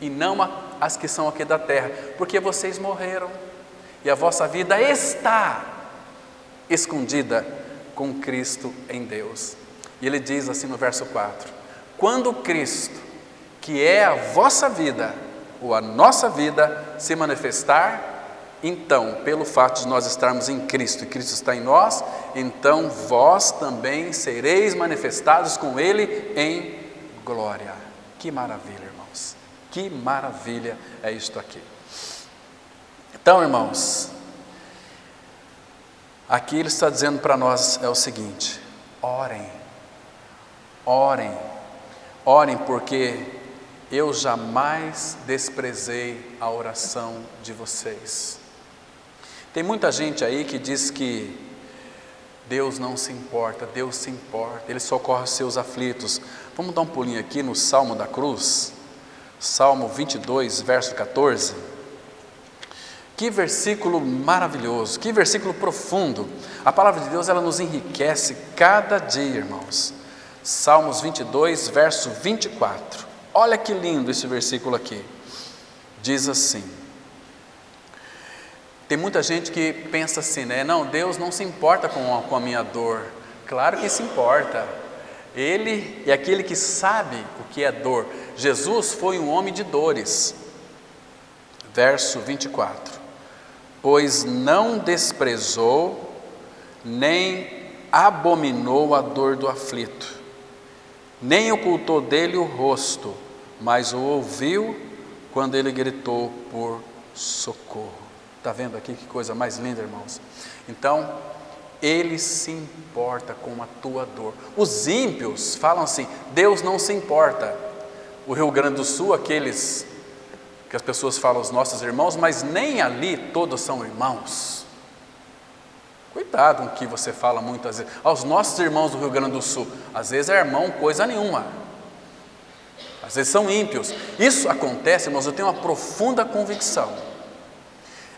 e não as que são aqui da terra, porque vocês morreram e a vossa vida está escondida com Cristo em Deus. E ele diz assim no verso 4: quando Cristo, que é a vossa vida, ou a nossa vida, se manifestar, então, pelo fato de nós estarmos em Cristo e Cristo está em nós, então vós também sereis manifestados com Ele em glória. Que maravilha, irmãos, que maravilha é isto aqui. Então, irmãos, aqui ele está dizendo para nós é o seguinte: orem, orem, orem, porque eu jamais desprezei a oração de vocês. Tem muita gente aí que diz que Deus não se importa. Deus se importa, Ele socorre os seus aflitos. Vamos dar um pulinho aqui no Salmo da Cruz, Salmo 22, verso 14. Que versículo maravilhoso, que versículo profundo. A palavra de Deus, ela nos enriquece cada dia, irmãos. Salmos 22, verso 24. Olha que lindo esse versículo aqui. Diz assim: tem muita gente que pensa assim, né? Não, Deus não se importa com a minha dor. Claro que se importa. Ele é aquele que sabe o que é dor. Jesus foi um homem de dores. Verso 24. Pois não desprezou, nem abominou a dor do aflito, nem ocultou dele o rosto, mas o ouviu quando ele gritou por socorro. Está vendo aqui que coisa mais linda, irmãos? Então, Ele se importa com a tua dor. Os ímpios falam assim: Deus não se importa. O Rio Grande do Sul, aqueles que as pessoas falam os nossos irmãos, mas nem ali todos são irmãos. Cuidado com o que você fala muitas vezes. Aos nossos irmãos do Rio Grande do Sul, às vezes é irmão coisa nenhuma. Às vezes são ímpios. Isso acontece, irmãos, eu tenho uma profunda convicção.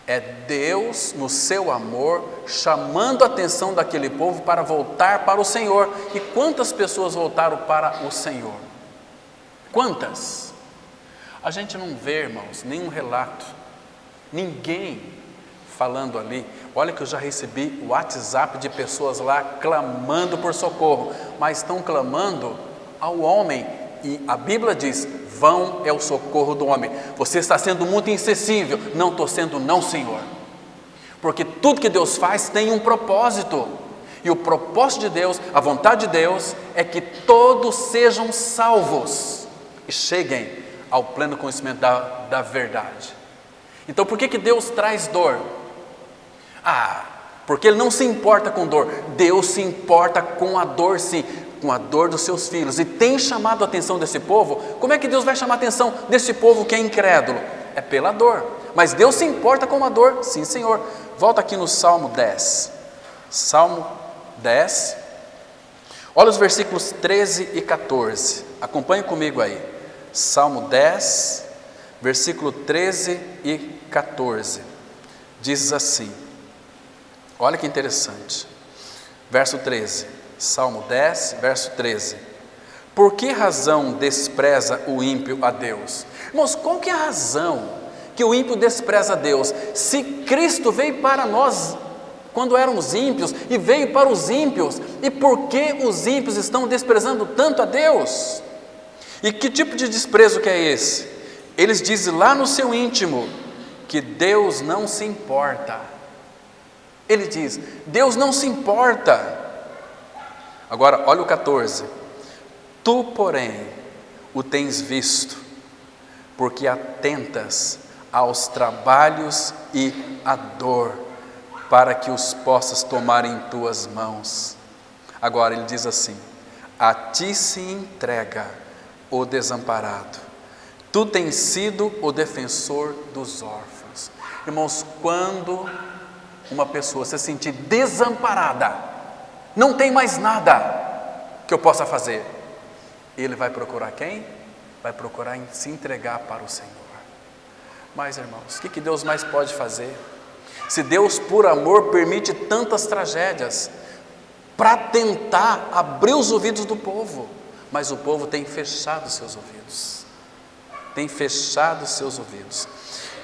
É Deus, no seu amor, chamando a atenção daquele povo para voltar para o Senhor. E quantas pessoas voltaram para o Senhor? Quantas? A gente não vê, irmãos, nenhum relato, ninguém falando ali. Olha que eu já recebi o WhatsApp de pessoas lá clamando por socorro, mas estão clamando ao homem, e a Bíblia diz: vão é o socorro do homem. Você está sendo muito insensível. Não estou sendo não, Senhor, porque tudo que Deus faz tem um propósito, e o propósito de Deus, a vontade de Deus é que todos sejam salvos e cheguem ao pleno conhecimento da verdade. Então por que Deus traz dor? Porque Ele não se importa com dor. Deus se importa com a dor, sim, com a dor dos seus filhos, e tem chamado a atenção desse povo. Como é que Deus vai chamar a atenção desse povo que é incrédulo? É pela dor, mas Deus se importa com a dor, sim, Senhor. Volta aqui no Salmo 10, Salmo 10, olha os versículos 13 e 14, acompanhe comigo aí, Salmo 10, versículo 13 e 14, diz assim, olha que interessante, verso 13, Salmo 10, verso 13, por que razão despreza o ímpio a Deus? Irmãos, qual que é a razão que o ímpio despreza a Deus? Se Cristo veio para nós quando éramos ímpios e veio para os ímpios, e por que os ímpios estão desprezando tanto a Deus? E que tipo de desprezo que é esse? Eles dizem lá no seu íntimo que Deus não se importa. Ele diz, Deus não se importa. Agora, olha o 14. Tu, porém, o tens visto, porque atentas aos trabalhos e à dor, para que os possas tomar em tuas mãos. Agora ele diz assim, a ti se entrega o desamparado, tu tens sido o defensor dos órfãos. Irmãos, quando uma pessoa se sentir desamparada, não tem mais nada que eu possa fazer, ele vai procurar quem? Vai procurar se entregar para o Senhor. Mas, irmãos, o que Deus mais pode fazer? Se Deus, por amor, permite tantas tragédias para tentar abrir os ouvidos do povo, mas o povo tem fechado seus ouvidos. Tem fechado seus ouvidos.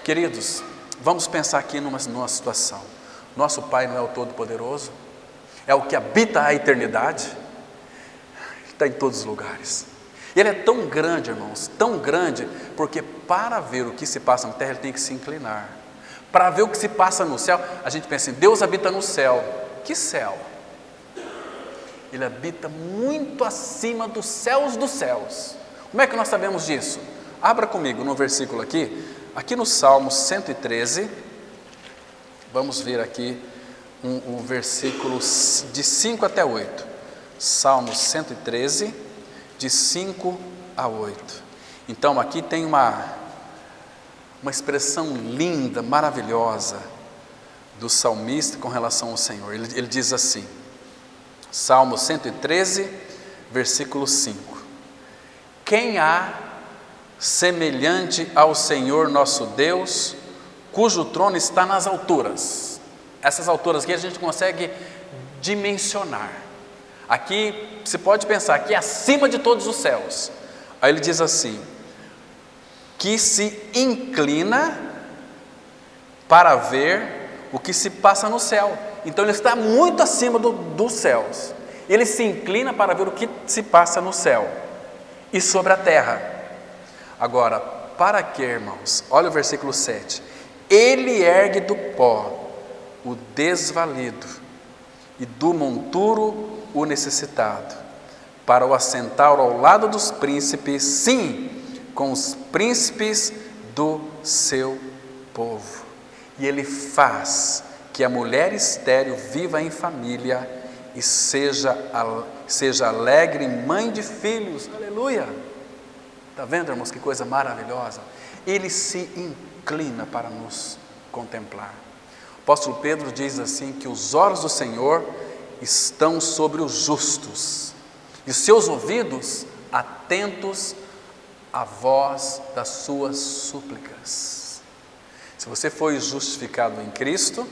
Queridos, vamos pensar aqui numa situação. Nosso Pai não é o Todo-Poderoso? É o que habita a eternidade? Está em todos os lugares. Ele é tão grande, irmãos, tão grande, porque para ver o que se passa na terra, ele tem que se inclinar. Para ver o que se passa no céu, a gente pensa assim, Deus habita no céu. Que céu? Ele habita muito acima dos céus dos céus. Como é que nós sabemos disso? Abra comigo no versículo aqui no Salmo 113, vamos ver aqui um versículo de 5 até 8. Salmo 113, de 5 a 8. Então aqui tem uma expressão linda, maravilhosa do salmista com relação ao Senhor. Ele diz assim, Salmo 113, versículo 5. Quem há semelhante ao Senhor nosso Deus, cujo trono está nas alturas? Essas alturas aqui a gente consegue dimensionar. Aqui você pode pensar que é acima de todos os céus. Aí ele diz assim, que se inclina para ver o que se passa no céu. Então ele está muito acima dos céus. Ele se inclina para ver o que se passa no céu e sobre a terra. Agora, para que, irmãos? Olha o versículo 7. Ele ergue do pó o desvalido e do monturo o necessitado, para o assentar ao lado dos príncipes, sim, com os príncipes do seu povo. E ele faz que a mulher estéril viva em família e seja alegre mãe de filhos. Aleluia! Está vendo, irmãos, que coisa maravilhosa? Ele se inclina para nos contemplar. O apóstolo Pedro diz assim, que os olhos do Senhor estão sobre os justos, e os seus ouvidos atentos à voz das suas súplicas. Se você foi justificado em Cristo,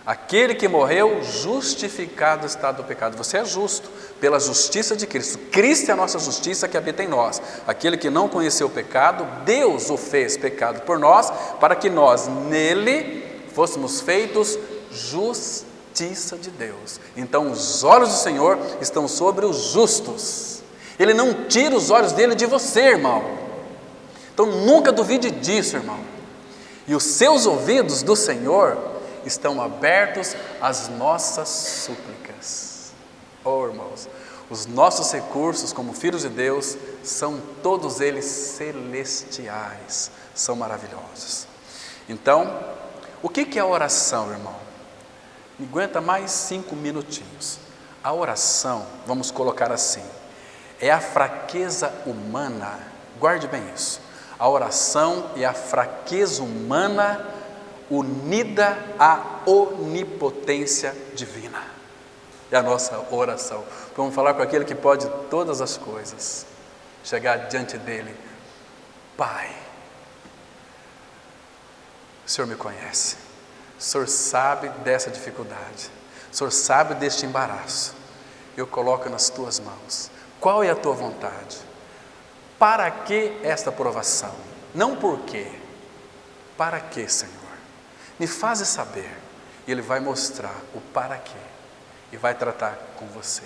aquele que morreu, justificado está do pecado. Você é justo pela justiça de Cristo. Cristo é a nossa justiça que habita em nós. Aquele que não conheceu o pecado, Deus o fez pecado por nós, para que nós nele fôssemos feitos justiça de Deus. Então os olhos do Senhor estão sobre os justos. Ele não tira os olhos dele de você, irmão. Então nunca duvide disso, irmão. E os seus ouvidos do Senhor estão abertos às nossas súplicas. Oh, irmãos, os nossos recursos como filhos de Deus são todos eles celestiais, são maravilhosos. Então, o que é a oração, irmão? Me aguenta mais 5 minutinhos. A oração, vamos colocar assim, é a fraqueza humana, guarde bem isso. A oração é a fraqueza humana unida à onipotência divina. É a nossa oração. Vamos falar com aquele que pode todas as coisas. Chegar diante dele. Pai, o Senhor me conhece. O Senhor sabe dessa dificuldade. O Senhor sabe deste embaraço. Eu coloco nas tuas mãos. Qual é a tua vontade? Para que esta provação? Não por quê. Para que, Senhor? Me faz saber. E Ele vai mostrar o para quê. E vai tratar com você.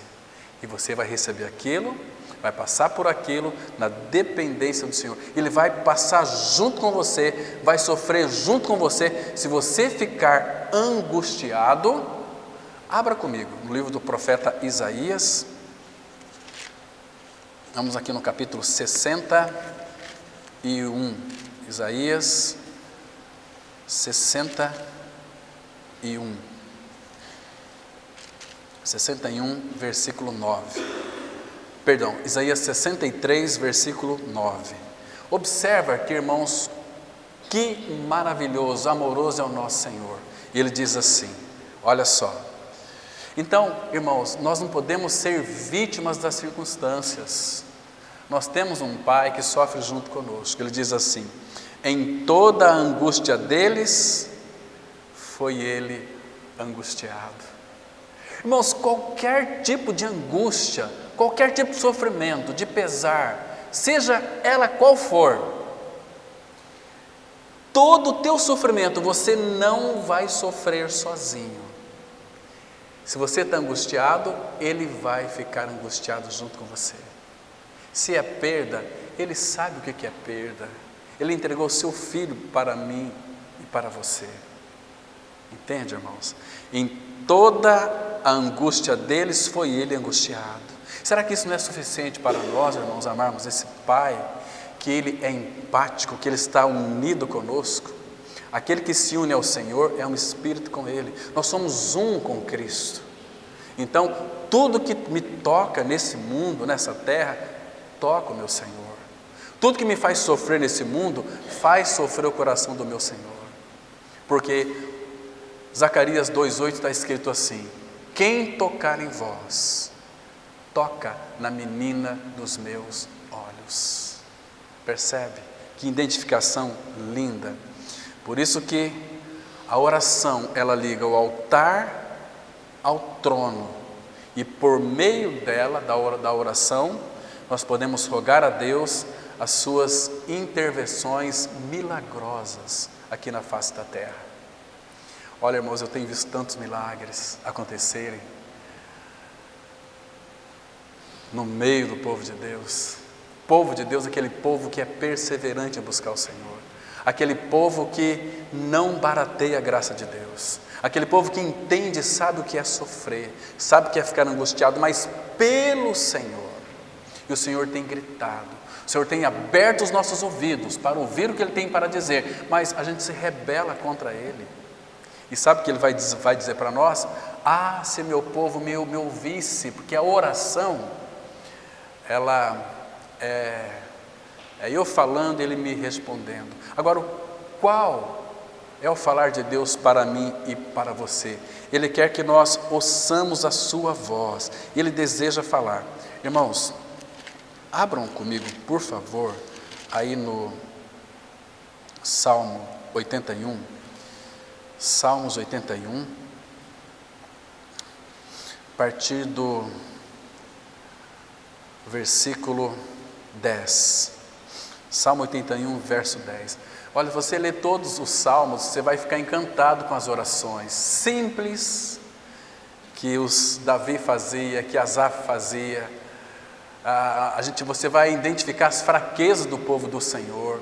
E você vai receber aquilo, vai passar por aquilo na dependência do Senhor. Ele vai passar junto com você, vai sofrer junto com você. Se você ficar angustiado, abra comigo no livro do profeta Isaías. Vamos aqui no capítulo 61. Isaías 61, versículo 9. Perdão, Isaías 63, versículo 9. Observa aqui, irmãos, que maravilhoso, amoroso é o nosso Senhor. E Ele diz assim, olha só. Então, irmãos, nós não podemos ser vítimas das circunstâncias. Nós temos um Pai que sofre junto conosco. Ele diz assim, em toda a angústia deles, foi Ele angustiado. Irmãos, qualquer tipo de angústia, qualquer tipo de sofrimento, de pesar, seja ela qual for, todo o teu sofrimento você não vai sofrer sozinho. Se você está angustiado, Ele vai ficar angustiado junto com você. Se é perda, Ele sabe o que é perda. Ele entregou o seu Filho para mim e para você. Entende, irmãos? Em toda a angústia deles foi Ele angustiado. Será que isso não é suficiente para nós, irmãos, amarmos esse Pai? Que Ele é empático, que Ele está unido conosco. Aquele que se une ao Senhor é um espírito com Ele. Nós somos um com Cristo. Então, tudo que me toca nesse mundo, nessa terra, toca o meu Senhor. Tudo que me faz sofrer nesse mundo, faz sofrer o coração do meu Senhor. Porque Zacarias 2,8 está escrito assim, quem tocar em vós, toca na menina dos meus olhos. Percebe? Que identificação linda. Por isso que a oração, ela liga o altar ao trono. E por meio dela, da oração, nós podemos rogar a Deus as suas intervenções milagrosas aqui na face da terra. Olha, irmãos, eu tenho visto tantos milagres acontecerem no meio do povo de Deus. O povo de Deus é aquele povo que é perseverante em buscar o Senhor. Aquele povo que não barateia a graça de Deus. Aquele povo que entende, sabe o que é sofrer, sabe o que é ficar angustiado, mas pelo Senhor. E o Senhor tem gritado. O Senhor tem aberto os nossos ouvidos para ouvir o que Ele tem para dizer, mas a gente se rebela contra Ele. E sabe o que Ele vai dizer para nós? Ah, se meu povo me ouvisse, porque a oração, ela É eu falando, Ele me respondendo. Agora, qual é o falar de Deus para mim e para você? Ele quer que nós ouçamos a sua voz. Ele deseja falar. Irmãos, abram comigo, por favor, aí no Salmo 81. Salmos 81. A partir do versículo 10. Salmo 81, verso 10. Olha, você lê todos os salmos, você vai ficar encantado com as orações simples que os Davi fazia, que Asaf fazia. Você vai identificar as fraquezas do povo do Senhor,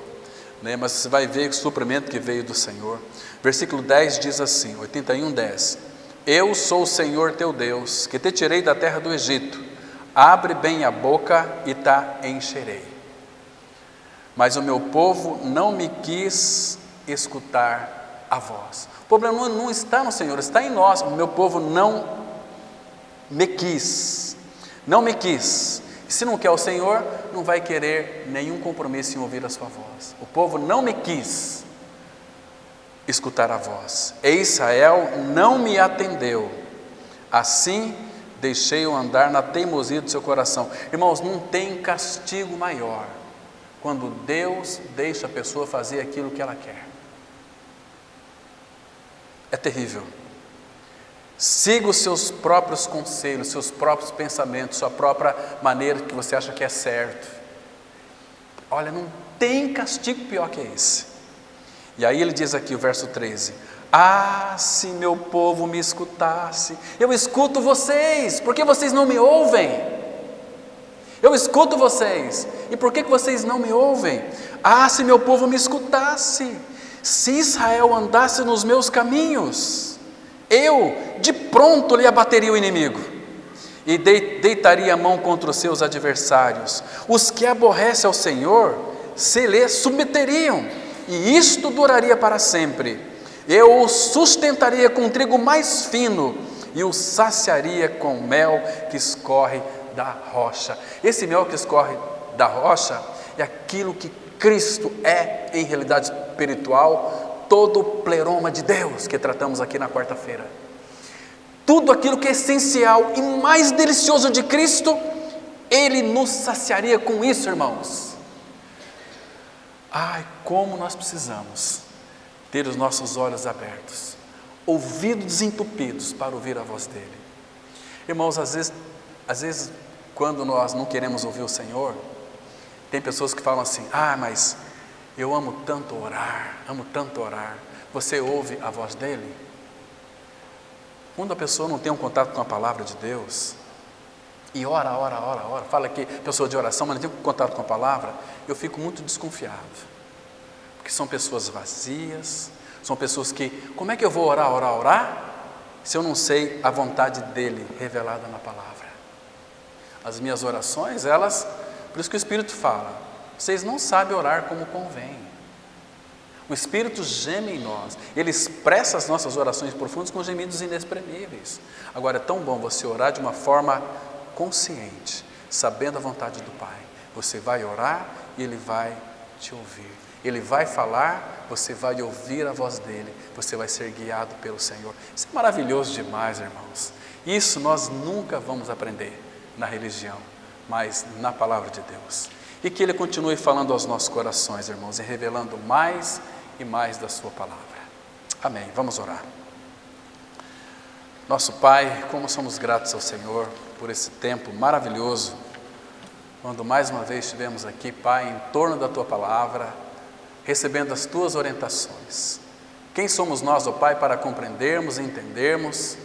né? Mas você vai ver o suprimento que veio do Senhor. Versículo 10 diz assim, 81, 10. Eu sou o Senhor teu Deus, que te tirei da terra do Egito. Abre bem a boca e te encherei. Mas o meu povo não me quis escutar a voz. O problema não está no Senhor, está em nós. O meu povo não me quis. Não me quis. E se não quer o Senhor, não vai querer nenhum compromisso em ouvir a sua voz. O povo não me quis escutar a voz. E Israel não me atendeu. Assim deixei-o andar na teimosia do seu coração. Irmãos, não tem castigo maior quando Deus deixa a pessoa fazer aquilo que ela quer. É terrível. Siga os seus próprios conselhos, seus próprios pensamentos, sua própria maneira que você acha que é certo. Olha, não tem castigo pior que esse. E aí ele diz aqui o verso 13: ah, se meu povo me escutasse. Eu escuto vocês, por que vocês não me ouvem? Eu escuto vocês, e por que vocês não me ouvem? Ah, se meu povo me escutasse, se Israel andasse nos meus caminhos, eu de pronto lhe abateria o inimigo, e deitaria a mão contra os seus adversários. Os que aborrecem ao Senhor se lhe submeteriam, e isto duraria para sempre. Eu o sustentaria com trigo mais fino, e o saciaria com mel que escorre da rocha. Esse mel que escorre da rocha é aquilo que Cristo é em realidade espiritual, todo o pleroma de Deus que tratamos aqui na quarta-feira. Tudo aquilo que é essencial e mais delicioso de Cristo, Ele nos saciaria com isso, irmãos. Ai, como nós precisamos ter os nossos olhos abertos, ouvidos desentupidos para ouvir a voz dEle. Irmãos, às vezes quando nós não queremos ouvir o Senhor, tem pessoas que falam assim: ah, mas eu amo tanto orar, amo tanto orar. Você ouve a voz dEle? Quando a pessoa não tem um contato com a palavra de Deus, e ora, fala que pessoa de oração, mas não tem contato com a palavra, eu fico muito desconfiado, porque são pessoas vazias, são pessoas que, como é que eu vou orar, se eu não sei a vontade dEle revelada na palavra? As minhas orações, por isso que o Espírito fala, vocês não sabem orar como convém. O Espírito geme em nós, Ele expressa as nossas orações profundas com gemidos inexprimíveis. Agora, é tão bom você orar de uma forma consciente, sabendo a vontade do Pai. Você vai orar e Ele vai te ouvir. Ele vai falar, você vai ouvir a voz dEle, você vai ser guiado pelo Senhor. Isso é maravilhoso demais, irmãos. Isso nós nunca vamos aprender na religião, mas na palavra de Deus. E que Ele continue falando aos nossos corações, irmãos, e revelando mais e mais da sua palavra. Amém. Vamos orar. Nosso Pai, como somos gratos ao Senhor por esse tempo maravilhoso, quando mais uma vez estivemos aqui, Pai, em torno da Tua palavra, recebendo as Tuas orientações. Quem somos nós, ó Pai, para compreendermos e entendermos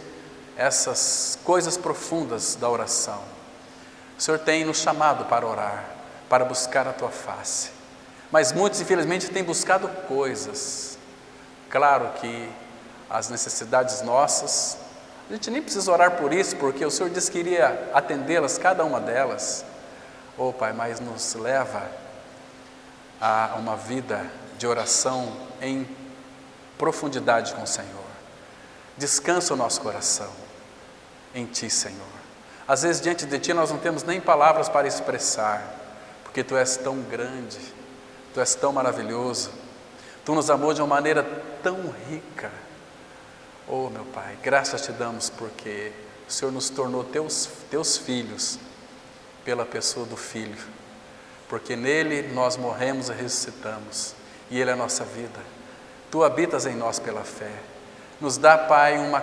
essas coisas profundas da oração? O Senhor tem nos chamado para orar, para buscar a Tua face, mas muitos infelizmente têm buscado coisas. Claro que as necessidades nossas, a gente nem precisa orar por isso, porque o Senhor disse que iria atendê-las, cada uma delas. Oh Pai, mas nos leva a uma vida de oração em profundidade com o Senhor. Descansa o nosso coração em Ti, Senhor. Às vezes diante de Ti nós não temos nem palavras para expressar, porque Tu és tão grande, Tu és tão maravilhoso, Tu nos amou de uma maneira tão rica. Oh, meu Pai, graças Te damos porque o Senhor nos tornou Teus filhos pela pessoa do Filho, porque nele nós morremos e ressuscitamos, e Ele é a nossa vida. Tu habitas em nós pela fé. Nos dá, Pai, uma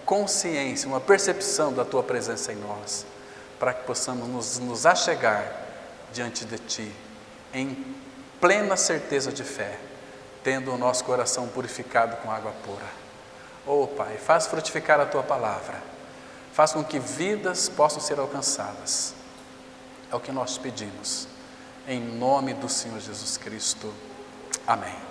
consciência, uma percepção da Tua presença em nós, para que possamos nos achegar diante de Ti, em plena certeza de fé, tendo o nosso coração purificado com água pura. Oh, Pai, faz frutificar a Tua palavra, faz com que vidas possam ser alcançadas. É o que nós pedimos, em nome do Senhor Jesus Cristo. Amém.